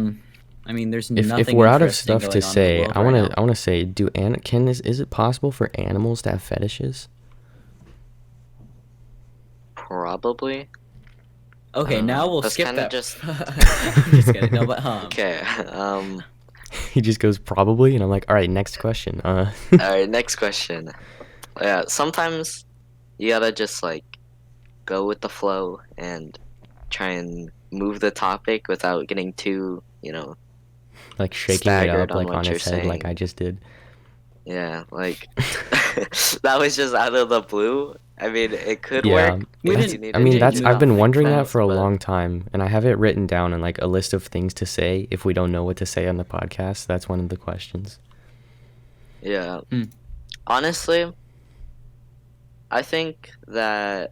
S2: mean, there's nothing.
S1: If we're out of
S2: interesting
S1: stuff
S2: going
S1: to
S2: on in the
S1: say,
S2: world
S1: I
S2: right
S1: want
S2: now.
S1: to say, is it possible for animals to have fetishes?
S4: Probably.
S2: Okay, now we'll
S4: That's
S2: skip
S4: kinda
S2: that.
S4: just-
S2: I'm just kidding. No, but
S4: Okay.
S1: He just goes probably, and I'm like, all right, next question.
S4: Alright, next question. Yeah, sometimes you gotta just like go with the flow and try and move the topic without getting too,
S1: like shaking it
S4: staggered
S1: up like
S4: what
S1: on
S4: you're
S1: its head, like
S4: saying.
S1: I just did.
S4: Yeah, like that was just out of the blue. I mean, it could
S1: Yeah,
S4: work.
S2: We
S4: if
S2: didn't-
S4: you need
S1: I
S4: to
S1: mean,
S4: change
S1: that's
S4: it
S1: I've
S4: up
S1: been wondering that
S4: fast,
S1: for a
S4: but-
S1: long time, and I have it written down in like a list of things to say if we don't know what to say on the podcast. That's one of the questions.
S4: Yeah.
S2: Hmm.
S4: Honestly, I think that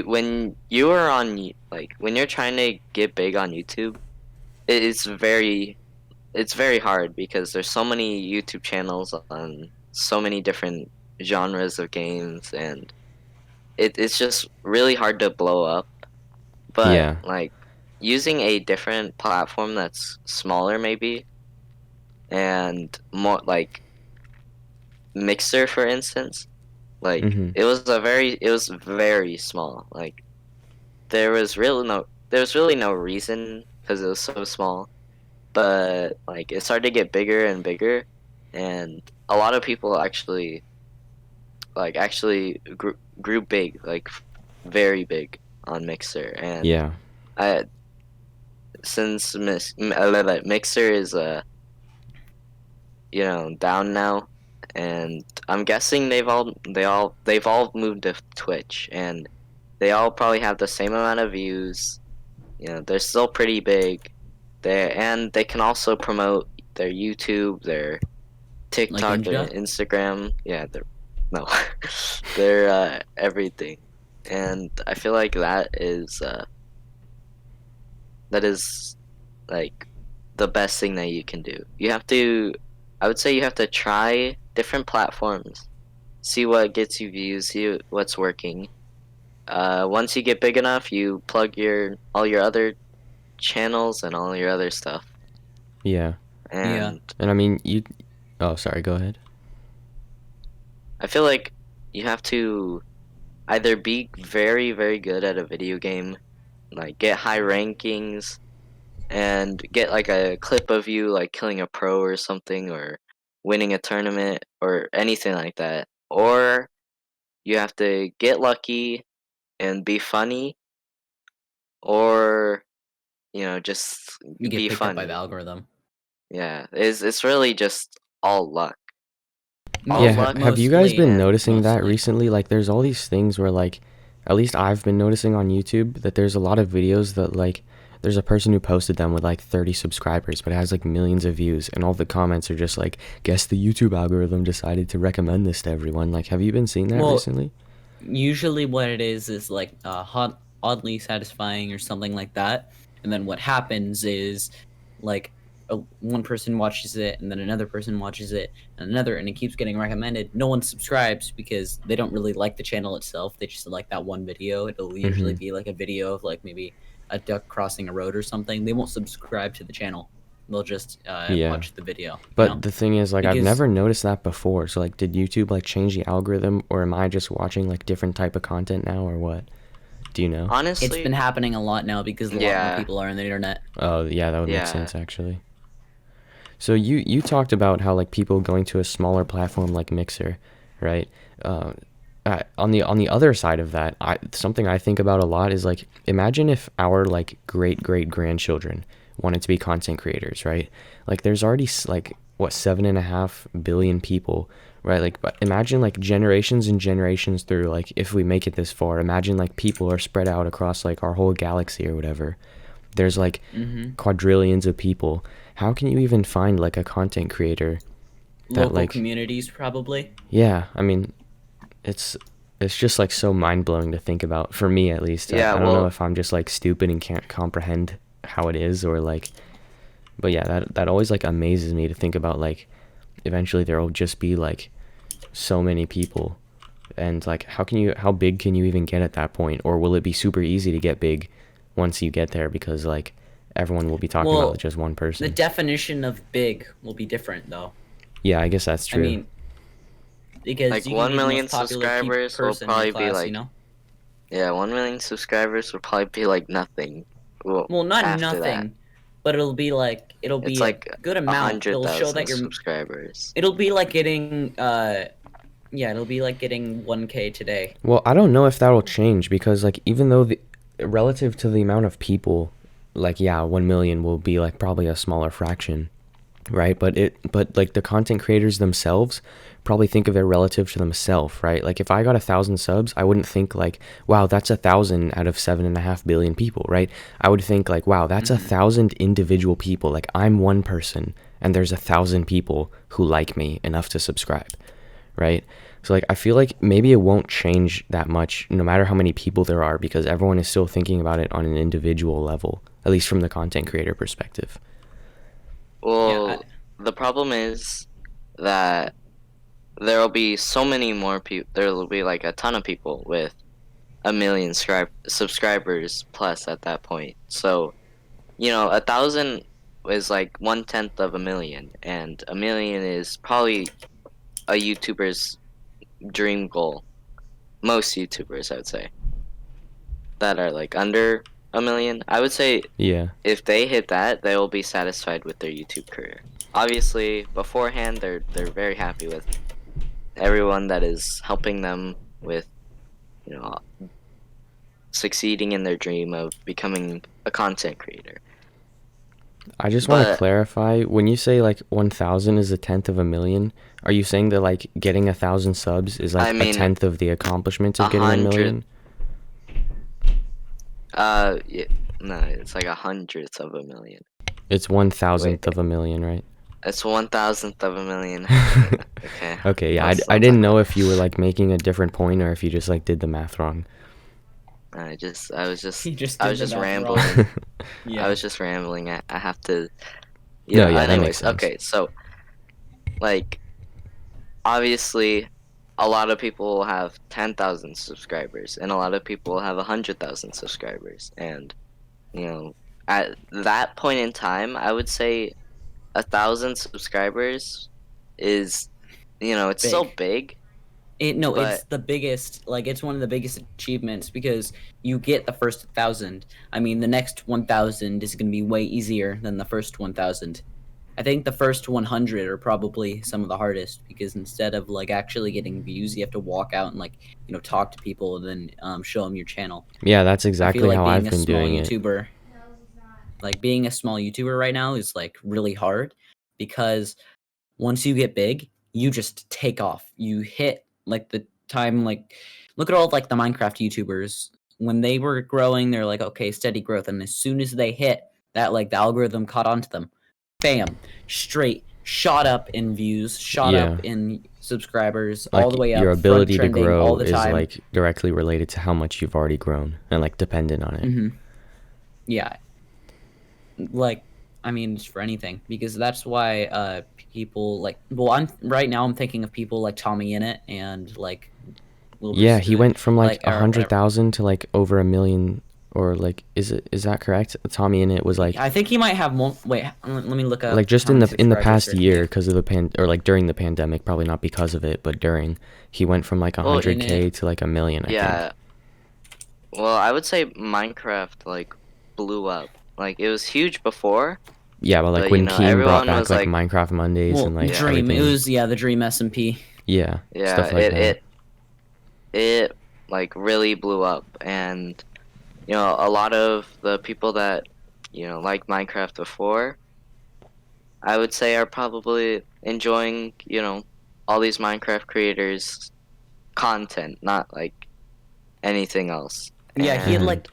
S4: when you are on, like, when you're trying to get big on YouTube, it's very hard because there's so many YouTube channels on so many different genres of games, and it's just really hard to blow up. But
S1: Yeah.
S4: like, using a different platform that's smaller maybe, and more like Mixer, for instance, like
S1: Mhm.
S4: it was very small. Like, there was really no reason because it was so small, but like it started to get bigger and bigger, and a lot of people actually grew big, like very big on Mixer. And
S1: Yeah.
S4: I since Mixer is down now, and I'm guessing they've all moved to Twitch, and they all probably have the same amount of views. They're still pretty big. They can also promote their YouTube, their TikTok, their
S2: Insta?
S4: Instagram. Yeah, no, they're everything, and I feel like that is that is like the best thing that you can do. You have to, I would say you have to try different platforms, see what gets you views, see what's working. Once you get big enough, you plug all your other channels and all your other stuff.
S1: Yeah.
S4: And
S1: I mean, oh, sorry, go ahead.
S4: I feel like you have to either be very, very good at a video game, like get high rankings, and get like a clip of you like killing a pro or something, or winning a tournament or anything like that. Or you have to get lucky and be funny, or just
S2: You get
S4: be
S2: picked up by
S4: funny.
S2: the algorithm.
S4: Yeah, it's really just all luck.
S2: All
S1: Yeah,
S2: luck,
S1: have you guys
S2: mostly,
S1: been noticing that
S2: mostly.
S1: recently? Like, there's all these things where, like, at least I've been noticing on YouTube that there's a lot of videos that, like, there's a person who posted them with, like, 30 subscribers, but it has, like, millions of views, and all the comments are just like, guess the YouTube algorithm decided to recommend this to everyone. Like, have you been seeing that
S2: Well,
S1: recently?
S2: usually what it is like oddly satisfying or something like that. And then what happens is like one person watches it, and then another person watches it, and another, and it keeps getting recommended. No one subscribes because they don't really like the channel itself. They just like that one video. It'll usually be like a video of like maybe a duck crossing a road or something. They won't subscribe to the channel. They'll just
S1: Yeah.
S2: watch the video.
S1: But the thing is, like, I've
S2: Because-
S1: never noticed that before. So, like, did YouTube, like, change the algorithm, or am I just watching, like, different type of content now, or what? Do you know?
S4: Honestly,
S2: It's been happening a lot now because a lot more people are on the internet.
S1: Oh, yeah, that would make
S4: Yeah.
S1: sense, actually. So you talked about how, like, people going to a smaller platform like Mixer, right? On the other side of that, something I think about a lot is, like, imagine if our, like, great grandchildren wanted to be content creators, right? Like, there's already like, what, 7.5 billion people, right? Like, but imagine, like, generations and generations through, like, if we make it this far, imagine, like, people are spread out across, like, our whole galaxy or whatever. There's, like, quadrillions of people. How can you even find, like, a content creator that,
S2: Local
S1: like,
S2: communities, probably.
S1: yeah, I mean, it's just, like, so mind-blowing to think about, for me at least.
S4: Yeah,
S1: I don't know
S4: well-
S1: if I'm just, like, stupid and can't comprehend how it is, or, like, but yeah, that always, like, amazes me to think about, like, eventually there will just be, like, so many people, and, like, how big can you even get at that point? Or will it be super easy to get big once you get there, because, like, everyone will be talking
S2: Well,
S1: about just one
S2: The
S1: person?
S2: definition of big will be different, though.
S1: Yeah, I guess that's true.
S2: I mean, because
S4: like
S2: you can
S4: 1
S2: be the
S4: million
S2: most popular
S4: subscribers will
S2: person in
S4: probably
S2: your class,
S4: be like,
S2: you know?
S4: yeah, 1 million subscribers will probably be like nothing.
S2: Well, not
S4: after
S2: nothing,
S4: that.
S2: but it'll be
S4: It's
S2: a
S4: like
S2: good amount. It'll show
S4: 100,000
S2: that you're.
S4: subscribers.
S2: It'll be like getting yeah, it'll be like getting 1K today.
S1: Well, I don't know if that'll change, because, like, even though relative to the amount of people, like, yeah, 1 million will be, like, probably a smaller fraction, right? But like, the content creators themselves probably think of it relative to themselves, right? Like, if I got 1,000 subs, I wouldn't think like, wow, that's 1,000 out of 7.5 billion people, right? I would think like, wow, that's 1,000 individual people. Like, I'm one person, and there's 1,000 people who like me enough to subscribe, right? So, like, I feel like maybe it won't change that much no matter how many people there are, because everyone is still thinking about it on an individual level, at least from the content creator perspective.
S4: Well, the problem is that there will be so many more people. There will be like a ton of people with 1 million subscribers plus at that point. So, 1,000 is like 1/10 of a million, and 1 million is probably a YouTuber's dream goal. Most YouTubers, I would say, that are like under 1 million, I would say,
S1: Yeah.
S4: if they hit that, they will be satisfied with their YouTube career. Obviously, beforehand, they're very happy with everyone that is helping them with, succeeding in their dream of becoming a content creator.
S1: I just want to
S4: But-
S1: clarify, when you say like 1,000 is 1/10 of a million, are you saying that like getting 1,000 subs is like
S4: I mean,
S1: 1/10 of the accomplishment of getting 1 million?
S4: Yeah, no, it's like 100th of a million.
S1: It's 1,000th of a million, right?
S4: It's 1,000th of a million. Okay.
S1: Okay, yeah,
S4: I'll
S1: I
S4: stop
S1: didn't
S4: talking
S1: know
S4: about
S1: if you were like making a different point, or if you just like did the math wrong.
S2: He just
S4: I
S2: did
S4: was
S2: the
S4: just
S2: math
S4: rambling.
S2: wrong.
S4: I
S2: Yeah.
S4: was just rambling. I have to.
S1: No, yeah, that makes
S4: Anyways,
S1: sense.
S4: okay. So like obviously, a lot of people will have 10,000 subscribers, and a lot of people will have 100,000 subscribers, and you know, at that point in time, I would say 1,000 subscribers is, it's still
S2: Big.
S4: big,
S2: No,
S4: but
S2: it's the biggest. Like, it's one of the biggest achievements because you get the first 1,000. I mean, the next 1,000 is going to be way easier than the first 1,000. I think the first 100 are probably some of the hardest because instead of like actually getting views, you have to walk out and like talk to people and then show them your channel.
S1: Yeah, that's
S2: I feel
S1: exactly
S2: like
S1: how I've
S2: being a
S1: been
S2: small
S1: doing it.
S2: YouTuber, like being a small YouTuber right now is like really hard because once you get big, you just take off. You hit like the time like look at all like the Minecraft YouTubers when they were growing, they're like okay, steady growth, and as soon as they hit that, like the algorithm caught on to them, bam, straight shot up in views, shot
S1: Yeah.
S2: up in subscribers, all the
S1: Like
S2: way
S1: your
S2: up, front
S1: ability to
S2: trending all
S1: grow
S2: the
S1: is
S2: time.
S1: like directly related to how much you've already grown and like dependent on it.
S2: Mm-hmm. Yeah, like I mean, it's for anything because that's why people like. Well, I'm thinking of people like Tommy Innit and like
S1: Yeah, he went from like a
S2: or
S1: hundred
S2: whatever.
S1: thousand to like over 1 million, or like is that correct? Tommy in it was like
S2: I think he might have more. Wait, let me look up
S1: like just
S2: how
S1: in
S2: many
S1: the
S2: subscribers
S1: past
S2: are
S1: year
S2: here.
S1: because of or like during the pandemic, probably not because of it, but during, he went from like
S4: well, in
S1: 100K to like 1 million, I think.
S4: yeah, well, I would say Minecraft like blew up. Like it was huge before,
S1: Yeah, but like
S4: but
S1: when Keem brought
S4: everyone
S1: back
S4: was
S1: like
S4: like,
S1: Minecraft Mondays and
S2: Well,
S1: like
S4: yeah,
S2: Dream. It
S1: everything.
S2: was the Dream SMP.
S1: Yeah,
S4: yeah,
S1: stuff like that.
S4: it like really blew up, and a lot of the people that like Minecraft before, I would say are probably enjoying all these Minecraft creators' content, not like anything else.
S2: Yeah, he had
S1: Mhm.
S4: And
S2: like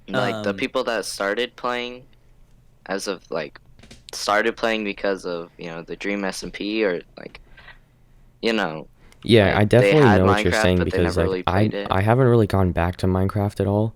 S4: like the people that started playing as of like started playing because of the Dream SMP, or like you know
S1: Yeah,
S4: like
S1: I
S4: they
S1: definitely
S4: had
S1: know what you're
S4: Minecraft
S1: saying
S4: but they
S1: because
S4: never
S1: like
S4: really
S1: I
S4: played it.
S1: I haven't really gone back to Minecraft at all,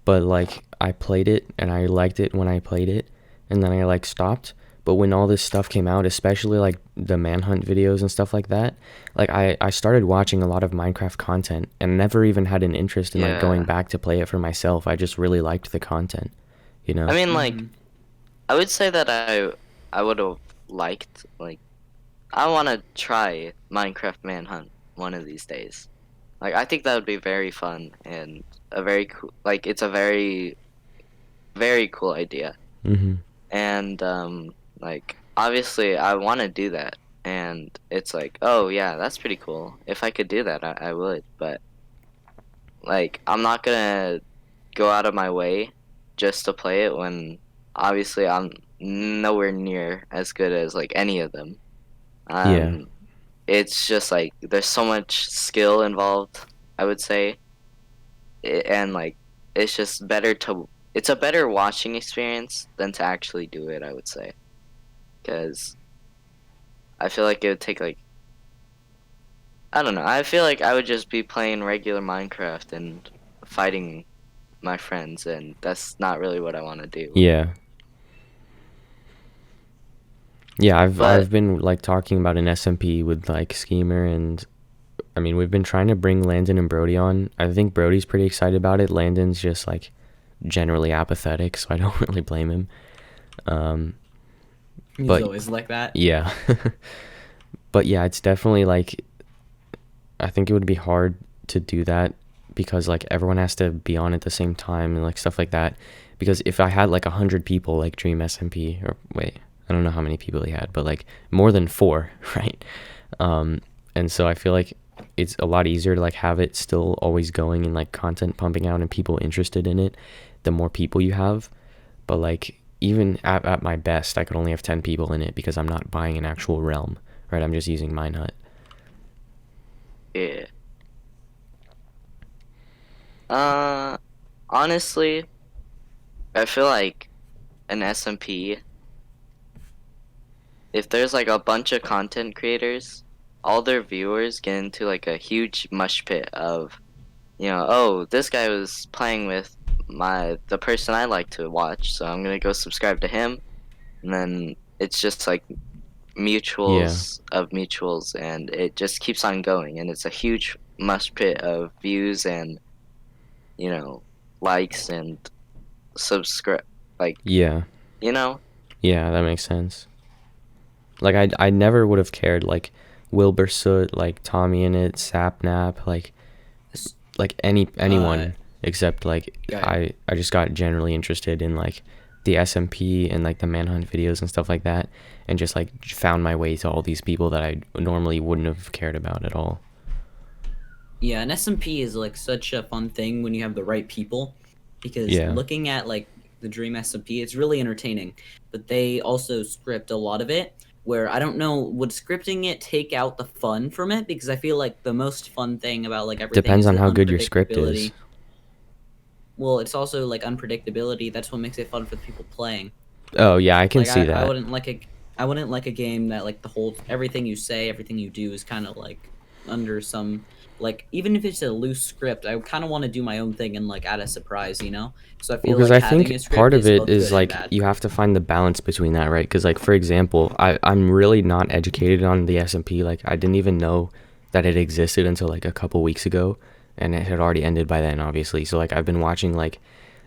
S1: but like I played it and I liked it when I played it, and then I like stopped. But when all this stuff came out, especially like the manhunt videos and stuff like that, like I started watching a lot of Minecraft content and never even had an interest in like going
S4: Yeah,
S1: back to play it for myself. I just really liked the content, you
S4: I
S1: know?
S4: mean, like
S2: mhm.
S4: I would say that I would have liked, like, I want to try Minecraft Manhunt one of these days. Like I think that would be very fun and a very cool, like it's a very very cool idea.
S1: Mhm.
S4: And like obviously I want to do that, and it's like, oh yeah, that's pretty cool. If I could do that, I would. But like I'm not gonna go out of my way just to play it when obviously I'm nowhere near as good as like any of them.
S1: Yeah.
S4: um it's just like there's so much skill involved, I would say. And like it's just better to, it's a better watching experience than to actually do it, I would say, because I feel like it would take like, I don't know, I feel like I would just be playing regular Minecraft and fighting my friends, and that's not really what I want to do.
S1: Yeah. Yeah, I've
S4: But
S1: been like talking about an SMP with like Schemer, and I mean, we've been trying to bring Landon and Brody on. I think Brody's pretty excited about it. Landon's just like generally apathetic, so I don't really blame him. Um,
S2: He's
S1: but
S2: always like that.
S1: yeah, but yeah, it's definitely like, I think it would be hard to do that because like everyone has to be on at the same time and like stuff like that. Because if I had like 100 people like Dream SMP, or wait, I don't know how many people he had, but like more than four, right? And so I feel like it's a lot easier to like have it still always going and like content pumping out and people interested in it the more people you have. But like even at my best, I could only have 10 people in it because I'm not buying an actual realm, right? I'm just using Minehut.
S4: yeah, uh honestly, I feel like an SMP, if there's like a bunch of content creators, all their viewers get into like a huge mush pit of oh, this guy was playing with the person I like to watch, so I'm gonna go subscribe to him, and then it's just like
S1: Yeah.
S4: mutuals of mutuals, and it just keeps on going, and it's a huge mush pit of views and likes and subscribe, like
S1: Yeah.
S4: you know.
S1: Yeah, that makes sense. Like I never would have cared like Wilbur Soot, like Tommy in it, Sapnap, like anyone except like I just got generally interested in like the SMP and like the manhunt videos and stuff like that, and just like found my way to all these people that I normally wouldn't have cared about at all.
S2: Yeah, an SMP is like such a fun thing when you have the right people, because
S1: Yeah.
S2: looking at like the Dream SMP, it's really entertaining, but they also script a lot of it. Where I don't know, would scripting it take out the fun from it? Because I feel like the most fun thing about like everything
S1: Depends
S2: is
S1: on
S2: the
S1: how good your script is.
S2: unpredictability. Well, it's also like unpredictability. That's what makes it fun for the people playing.
S1: Oh yeah, I can
S2: Like
S1: see
S2: I
S1: that.
S2: wouldn't like a game that like the whole everything you say, everything you do is kind of like under some, like, even if it's a loose script, I kind of want to do my own thing and like add a surprise, you know? So I
S1: Well,
S2: feel
S1: because
S2: like
S1: I
S2: having a
S1: think part
S2: script
S1: of
S2: is
S1: it
S2: both
S1: is
S2: good and
S1: like
S2: bad.
S1: you have to find the balance between that, right? Because like for example, I'm really not educated on the SMP. Like I didn't even know that it existed until like a couple weeks ago, and it had already ended by then, obviously. So like I've been watching like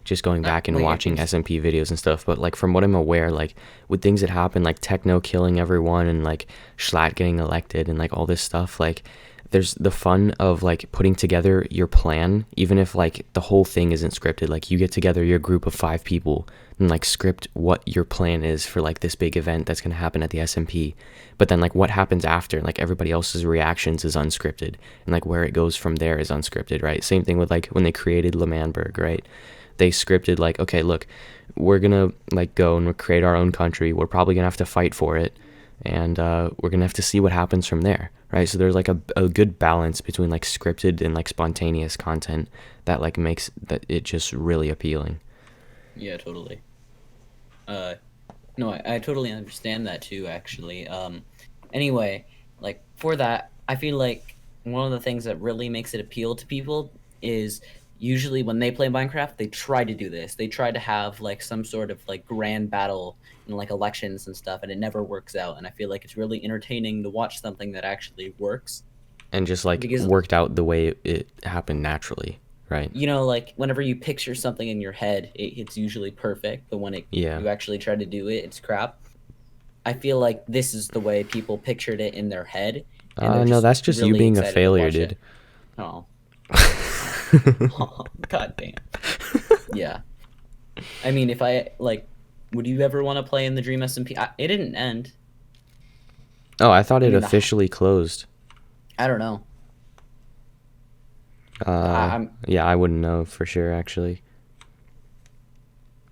S1: just going back and
S2: Like
S1: watching SMP videos and stuff. But like from what I'm aware, like with things that happen, like Techno killing everyone and like Schlatt getting elected and like all this stuff, like there's the fun of like putting together your plan, even if like the whole thing isn't scripted. Like you get together your group of 5 people and like script what your plan is for like this big event that's going to happen at the SMP. But then like what happens after, like everybody else's reactions is unscripted, and like where it goes from there is unscripted, right? Same thing with like when they created L'Manberg, right? They scripted like, okay, look, we're gonna like go and create our own country. We're probably gonna have to fight for it, and we're gonna have to see what happens from there, right? So there's like a good balance between like scripted and like spontaneous content that like makes that it just really appealing.
S2: Yeah, totally. No, I totally understand that too, actually. Anyway, like for that, I feel like one of the things that really makes it appeal to people is usually when they play Minecraft, they try to do this. They try to have like some sort of like grand battle and like elections and stuff, and it never works out. And I feel like it's really entertaining to watch something that actually works.
S1: And just like
S2: Because
S1: worked out the way it happened naturally, right?
S2: like whenever you picture something in your head, it's usually perfect, but when
S1: Yeah.
S2: you actually try to do it, it's crap. I feel like this is the way people pictured it in their head, and they're
S1: No,
S2: just
S1: that's just you
S2: really
S1: being a
S2: excited to
S1: failure,
S2: watch
S1: dude.
S2: it. Oh. Oh, god damn. Yeah. I mean, if I like, would you ever want to play in the Dream SMP? It didn't end.
S1: Oh, I thought
S2: I
S1: it
S2: mean,
S1: officially closed.
S2: I don't know. I'm
S1: Yeah, I wouldn't know for sure, actually.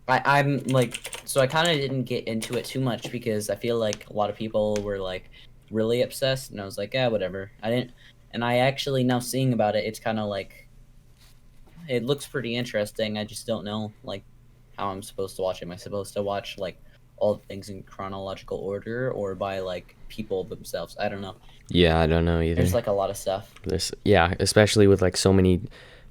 S2: I'm like, so I kind of didn't get into it too much because I feel like a lot of people were like really obsessed, and I was like, yeah, whatever. I didn't, and I actually now seeing about it, it's kind of like it looks pretty interesting. I just don't know like how I'm supposed to watch it. Am I supposed to watch like all the things in chronological order or by like people themselves? I don't know.
S1: Yeah, I don't know
S2: There's
S1: either.
S2: like a lot of stuff.
S1: Yeah, especially with like so many,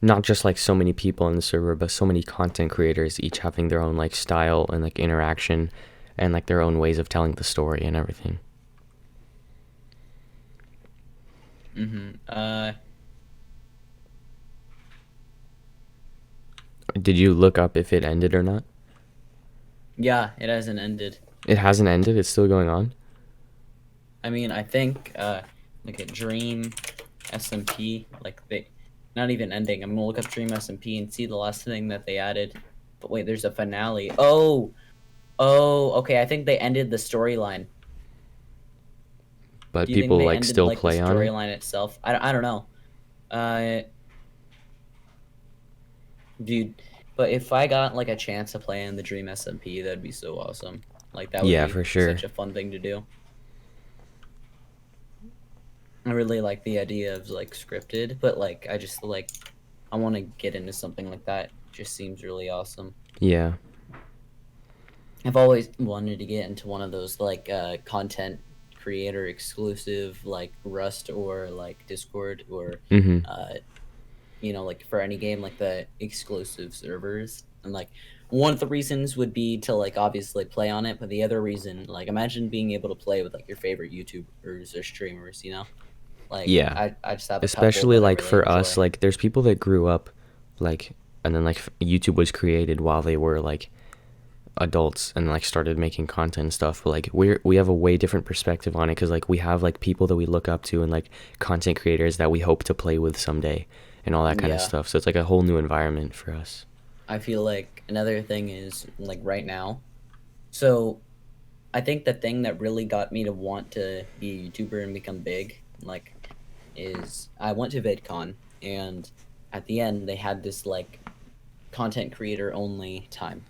S1: not just like so many people in the server, but so many content creators, each having their own like style and like interaction and like their own ways of telling the story and everything. Did you look up if it ended or not?
S2: Yeah, it hasn't ended.
S1: It hasn't ended, it's still going on.
S2: I mean, I think look at Dream SMP, like they not even ending. I'm gonna look up Dream SMP and see the last thing that they added. But wait, there's a finale. Oh, okay. I think they ended the storyline.
S1: But
S2: Do you think
S1: people
S2: they
S1: like
S2: ended
S1: still
S2: like the
S1: play on it.
S2: storyline itself? I don't know. Dude, but if I got like a chance to play in the Dream SMP, that'd be so awesome. Like that would
S1: Yeah,
S2: be
S1: for sure.
S2: such a fun thing to do. I really like the idea of like scripted, but like I just like I want to get into something like that. It just seems really awesome.
S1: Yeah.
S2: I've always wanted to get into one of those like content creator exclusive like Rust or like Discord or
S1: Mhm.
S2: uh like for any game, like the exclusive servers. And like one of the reasons would be to like obviously play on it, but the other reason, like imagine being able to play with like your favorite YouTubers or streamers, Like
S1: Yeah.
S2: I just have a couple
S1: Especially
S2: that I
S1: like
S2: really
S1: for us,
S2: enjoy.
S1: like there's people that grew up like, and then like YouTube was created while they were like adults and like started making content and stuff, but like we have a way different perspective on it because like we have like people that we look up to and like content creators that we hope to play with someday and all that kind of
S2: Yeah.
S1: stuff, so it's like a whole new environment for us.
S2: I feel like another thing is like right now. So I think the thing that really got me to want to be a YouTuber and become big, like, is I went to VidCon, and at the end they had this like content creator only time,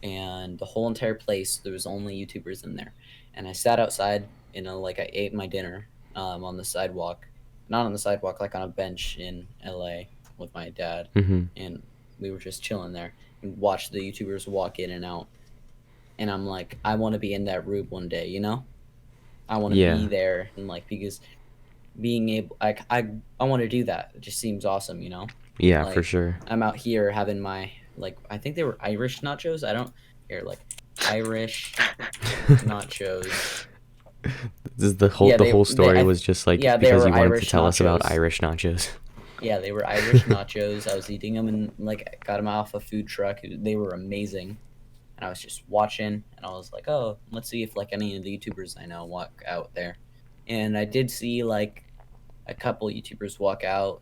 S2: and the whole entire place there was only YouTubers in there, and I sat outside, like I ate my dinner on the sidewalk, not on the sidewalk, like on a bench in LA with my dad,
S1: Mm-hmm.
S2: and we were just chilling there and watched the YouTubers walk in and out, and I'm like, I want to be in that room one day, I want to
S1: Yeah.
S2: be there, and like because being able, like I want to do that. It just seems awesome.
S1: Yeah, for
S2: Like
S1: sure.
S2: I'm out here having my like I think they were Irish nachos. I don't here like Irish nachos.
S1: This is the whole
S2: Yeah,
S1: the whole
S2: they
S1: story
S2: I
S1: was just like
S2: yeah, they
S1: because
S2: were
S1: you wanted to
S2: Irish
S1: tell us about
S2: nachos.
S1: Irish nachos.
S2: Yeah, they were Irish nachos. I was eating them and like I got them off a food truck. They were amazing. And I was just watching and I was like, "Oh, let's see if like any of the YouTubers I know walk out there." And I did see like a couple YouTubers walk out,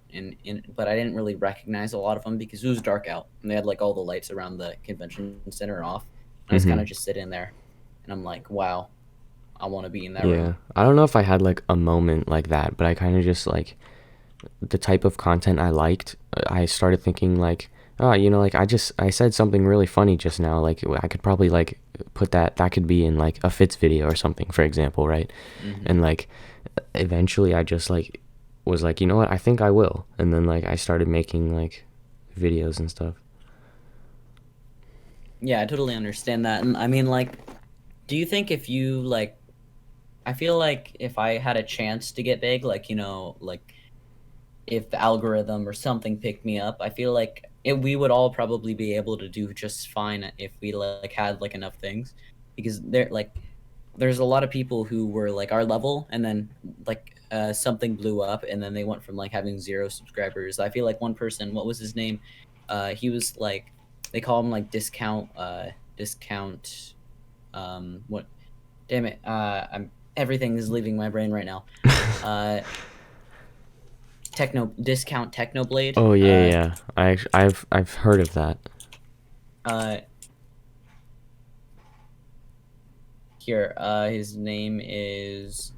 S2: but I didn't really recognize a lot of them because it was dark out and they had like all the lights around the convention center off. And I was kind
S1: Mm-hmm.
S2: of just sitting there, and I'm like, wow, I want to be in that
S1: Yeah,
S2: room.
S1: I don't know if I had like a moment like that, but I kind of just like the type of content I liked. I started thinking like, oh, like I said something really funny just now. Like I could probably like put that could be in like a Fits video or something, for example, right?
S2: Hmm.
S1: And like eventually I just like was like, you know what, I think I will. And then like I started making like videos and stuff.
S2: Yeah, I totally understand that. And I mean, like, do you think if you like, I feel like if I had a chance to get big, like, like if the algorithm or something picked me up, I feel like we would all probably be able to do just fine if we like had like enough things, because there's a lot of people who were like our level, and then like something blew up, and then they went from like having 0 subscribers. I feel like one person, what was his name? He was like, they call him like discount. What? Damn it! I'm everything is leaving my brain right now. Uh, Technoblade.
S1: Oh yeah, yeah. I've heard of that.
S2: Uh, his name is.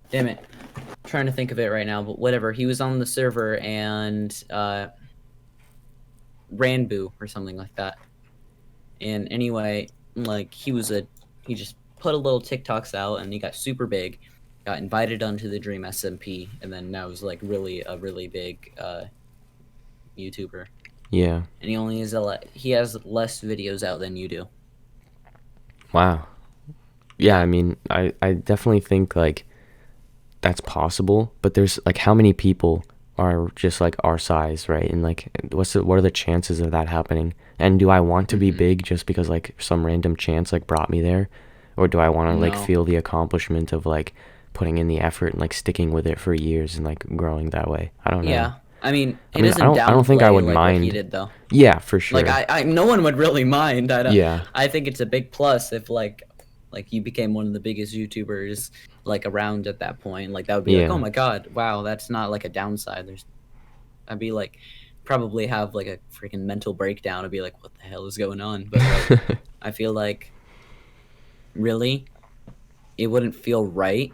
S2: Damn it! I'm trying to think of it right now, but whatever. He was on the server and Ranboo or something like that. And anyway, like he just put a little TikToks out, and he got super big, got invited onto the Dream SMP, and then now he's like really a really big YouTuber.
S1: Yeah.
S2: And he only he has less videos out than you do.
S1: Wow. Yeah, I mean, I definitely think like that's possible, but there's like how many people are just like our size, right? And like what are the chances of that happening? And do I want to be
S2: Mhm.
S1: big just because like some random chance like brought me there? Or do I want to like
S2: No.
S1: feel the accomplishment of like putting in the effort and like sticking with it for years and like growing that way? I don't know.
S2: Yeah. I mean,
S1: I
S2: it
S1: mean,
S2: doesn't
S1: I don't think I
S2: downplay
S1: would
S2: like what he
S1: mind.
S2: did though.
S1: Yeah, for sure.
S2: Like no one would really mind. I don't.
S1: Yeah.
S2: I think it's a big plus if like you became one of the biggest YouTubers like around at that point. Like that would be like, oh
S1: Yeah.
S2: my god, wow, that's not like a downside. I'd be like, probably have like a freaking mental breakdown and be like, what the hell is going on? But like, I feel like really, it wouldn't feel right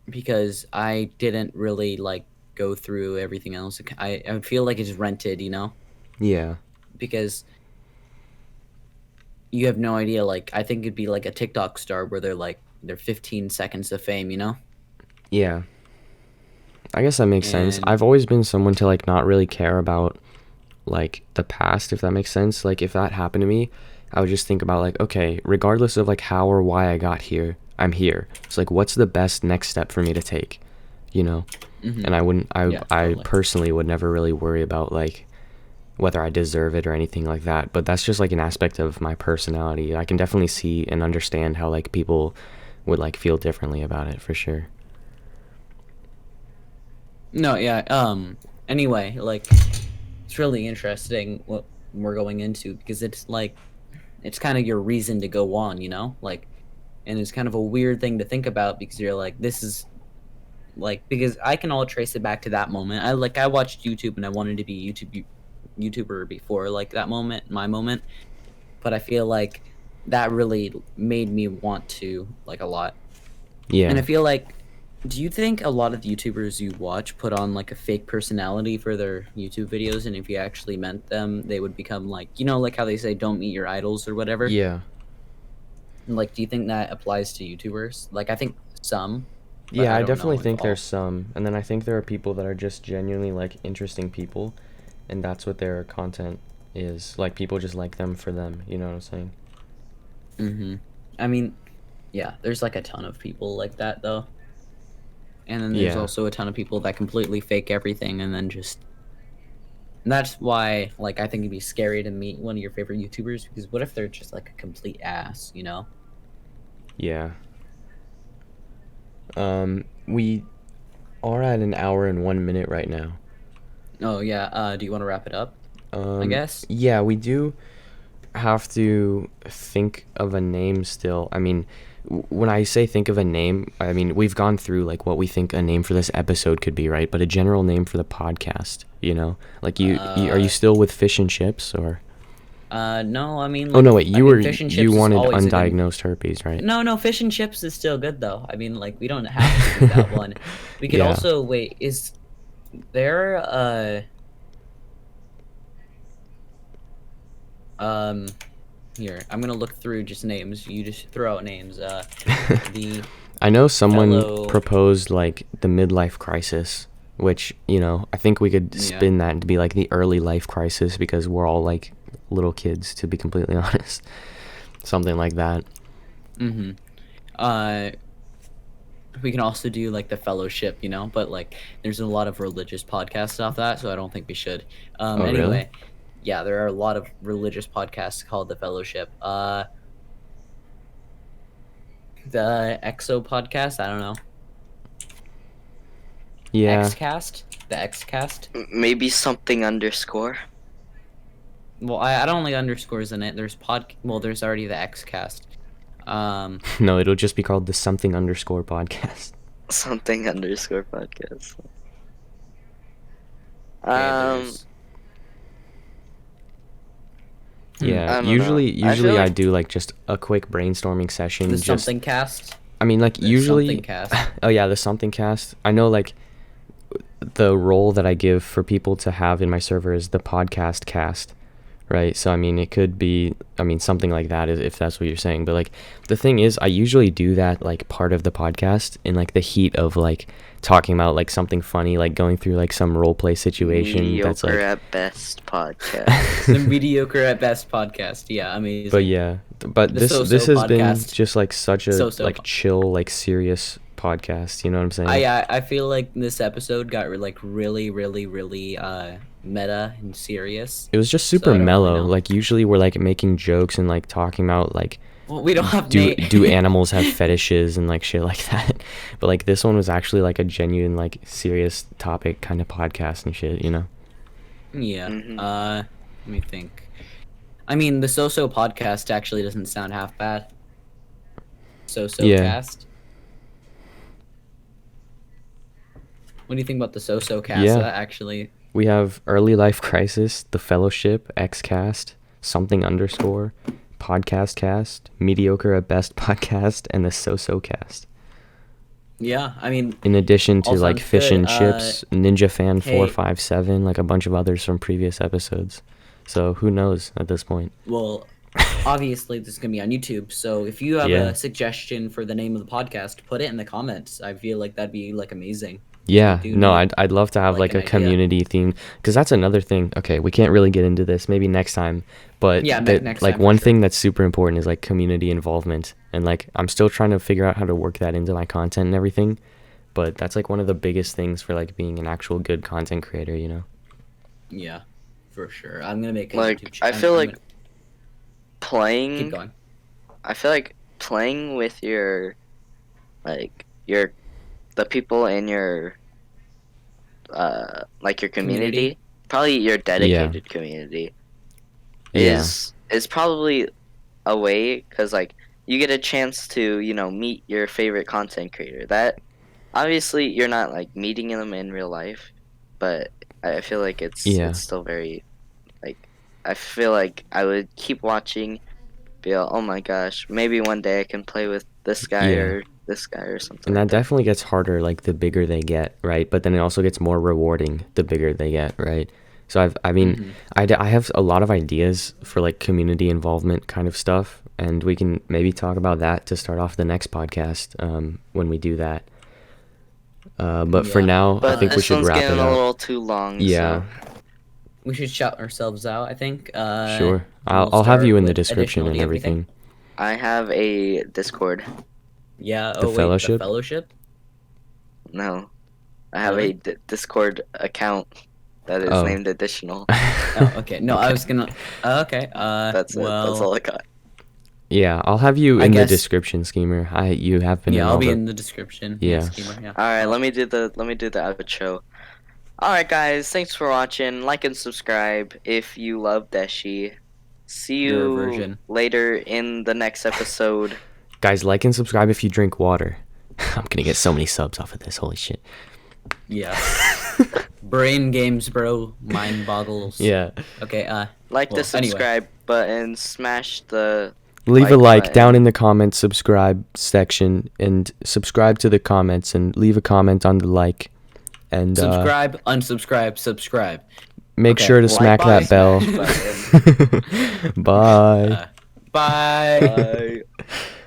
S2: because I didn't really like go through everything else. I would feel like it's rented,
S1: Yeah.
S2: because you have no idea. Like, I think it'd be like a TikTok star where they're 15 seconds of fame,
S1: Yeah. I guess that makes sense.
S2: And
S1: I've always been someone to like not really care about like the past, if that makes sense. Like if that happened to me, I would just think about like, okay, regardless of like how or why I got here, I'm here. It's like what's the best next step for me to take? you know. And I personally would never really worry about like whether I deserve it or anything like that, but that's just like an aspect of my personality. I can definitely see and understand how like people would like feel differently about it, for sure.
S2: No, yeah. Anyway, like, it's really interesting what we're going into, because it's like, it's kind of your reason to go on, you know? Like, and it's kind of a weird thing to think about, because you're like, this is like, because I can all trace it back to that moment. I watched YouTube and I wanted to be YouTuber before like that moment, my moment. But I feel like that really made me want to like a lot.
S1: Yeah.
S2: And I feel like, do you think a lot of the YouTubers you watch put on like a fake personality for their YouTube videos, and if you actually meant them, they would become like, you know, like how they say don't meet your idols or whatever?
S1: Yeah.
S2: Like, do you think that applies to YouTubers? Like, I think some.
S1: Yeah, I
S2: don't
S1: definitely
S2: know if
S1: think
S2: all.
S1: there's some. And then I think there are people that are just genuinely like interesting people, and that's what their content is. Like people just like them for them, you know what I'm saying?
S2: Mm-hmm. I mean, yeah, there's like a ton of people like that though. And then there's
S1: Yeah.
S2: also a ton of people that completely fake everything and then just. And that's why, like, I think it'd be scary to meet one of your favorite YouTubers, because what if they're just like a complete ass, you know?
S1: Yeah. We are at an hour and 1 minute right now.
S2: Oh yeah. Do you want to wrap it up? I guess.
S1: Yeah, we do have to think of a name still. I mean, when I say think of a name, I mean, we've gone through like what we think a name for this episode could be, right? But a general name for the podcast, you know? Like are you still with fish and chips or?
S2: No, I mean.
S1: Oh
S2: Like,
S1: no, wait,
S2: Fish and Chips
S1: you
S2: is
S1: wanted
S2: always a good.
S1: undiagnosed herpes, right?
S2: No, fish and chips is still good though. I mean, like, we don't have to do that one. We could
S1: Yeah.
S2: also wait. Is there here? I'm gonna look through just names. You just throw out names. The
S1: I know someone
S2: fellow.
S1: proposed like the midlife crisis, which, you know, I think we could spin that to be like the early life crisis, because we're all like little kids, to be completely honest. Something like that.
S2: Mm-hmm. We can also do like the fellowship, you know, but like there's a lot of religious podcasts off that, so I don't think we should.
S1: Oh,
S2: Anyway,
S1: really?
S2: yeah, there are a lot of religious podcasts called the Fellowship. The EXO podcast, I don't know.
S1: Yeah.
S2: Xcast? The Xcast?
S4: Maybe something underscore.
S2: Well, I don't like underscores in it. There's there's already the Xcast.
S1: No, it'll just be called the something underscore podcast.
S4: Something underscore podcast.
S2: there's-
S1: Yeah,
S4: I don't
S1: usually
S4: know. I feel
S1: I
S4: like-
S1: do like just a quick brainstorming session.
S2: the
S1: just
S2: something cast.
S1: I mean, like
S2: The
S1: usually.
S2: something cast.
S1: Oh yeah, the something cast. I know like the role that I give for people to have in my server is the podcast cast, right? So I mean, it could be, I mean, something like that, if that's what you're saying. But like the thing is, I usually do that like part of the podcast in like the heat of like talking about like something funny, like going through like some role play situation.
S4: Mediocre
S1: That's like
S4: at best podcast.
S2: The mediocre at best podcast. Yeah, amazing.
S1: But yeah, but
S2: The
S1: this
S2: So-So
S1: has been
S2: podcast.
S1: just like such a
S2: So-So
S1: like chill, like serious podcast. You know what I'm saying?
S2: I feel like this episode got like really meta and serious.
S1: It was just
S2: So I
S1: super
S2: don't really
S1: mellow.
S2: know.
S1: Like usually we're like making jokes and like talking about like
S2: Well, we don't have
S1: do
S2: Nate.
S1: do animals have fetishes and like shit like that. But like this one was actually like a genuine like serious topic kind of podcast and shit, you know?
S2: Yeah.
S4: Mhm.
S2: Let me think. I mean, the So-So podcast actually doesn't sound half bad. So-So
S1: Yeah.
S2: cast. What do you think about the So-So cast?
S1: Yeah.
S2: Actually,
S1: We have Early Life Crisis, The Fellowship, Xcast, something underscore, podcast cast, mediocre at best podcast, and the So-So cast.
S2: yeah. I mean,
S1: In addition to
S2: All
S1: like
S2: sounds
S1: Fish
S2: good.
S1: and Chips, Ninja Fan
S2: hey.
S1: 457, like a bunch of others from previous episodes. So who knows at this point?
S2: well, obviously this is gonna be on YouTube. So if you have
S1: Yeah.
S2: a suggestion for the name of the podcast, put it in the comments. I feel like that'd be like amazing.
S1: Yeah,
S2: do
S1: no,
S2: need,
S1: I'd love to have
S2: like,
S1: like
S2: an
S1: a
S2: idea.
S1: community theme, because that's another thing. Okay, we can't really get into this. Maybe next time. But
S2: Yeah, next
S1: like
S2: time for
S1: one
S2: sure.
S1: thing that's super important is like community involvement, and like I'm still trying to figure out how to work that into my content and everything. but that's like one of the biggest things for like being an actual good content creator, you know?
S2: Yeah, for sure. I'm gonna make a
S4: Like,
S2: YouTube
S4: I
S2: channel.
S4: feel like
S2: Keep
S4: playing.
S2: going.
S4: I feel like playing with your the people in your like your community, probably your dedicated community, is probably a way, because like you get a chance to, you know, meet your favorite content creator. That obviously you're not like meeting them in real life, but I feel like it's still very like, I feel like I would keep watching, be like, oh my gosh, maybe one day I can play with this guy or this guy or something
S1: And
S4: like
S1: that definitely gets harder, like, the bigger they get, right? But then it also gets more rewarding the bigger they get, right? So I mean, I have a lot of ideas for, like, community involvement kind of stuff, and we can maybe talk about that to start off the next podcast when we do that. But for now,
S4: But
S1: I think we
S4: this
S1: should
S4: one's
S1: wrap
S4: getting
S1: it
S4: a
S1: up.
S4: little too long.
S1: Yeah,
S4: So.
S2: We should shout ourselves out, I think.
S1: sure.
S2: We'll
S1: I'll have
S2: start
S1: you in the
S2: with
S1: description
S2: additional.
S1: and
S2: Do you have anything?
S1: everything.
S4: I have a Discord.
S2: Yeah.
S1: The
S2: Oh wait, the
S1: Fellowship?
S2: fellowship.
S4: No, I have
S2: Really?
S4: a Discord account that is
S1: Oh.
S4: named Additional.
S2: Oh, okay. No, I
S1: Okay.
S2: was gonna. Okay.
S4: That's
S2: well,
S4: it. That's all I got.
S1: Yeah, I'll have you
S2: I
S1: in the
S2: guess-
S1: description, Schemer. You have been in
S2: Yeah, I'll
S1: all
S2: be
S1: the...
S2: in the description.
S1: Yeah.
S2: Schemer, yeah.
S4: All right, let me do the outro. All right, guys, thanks for watching. Like and subscribe if you love Deshi. See
S2: Your
S4: you
S2: version.
S4: later in the next episode.
S1: Guys, like and subscribe if you drink water. I'm gonna get so many subs off of this. Holy shit.
S2: Yeah. Brain games, bro. Mind boggles.
S1: Yeah.
S2: Okay.
S4: Like
S2: Well,
S4: the subscribe button. Smash the
S1: Leave a like
S4: button.
S1: down in the comments, subscribe section, and subscribe to the comments and leave a comment on the like. And
S2: subscribe, unsubscribe, subscribe.
S1: make
S2: Okay,
S1: sure to
S4: like,
S1: smack that bell.
S4: smash button.
S1: Bye.
S2: Bye.
S4: Bye.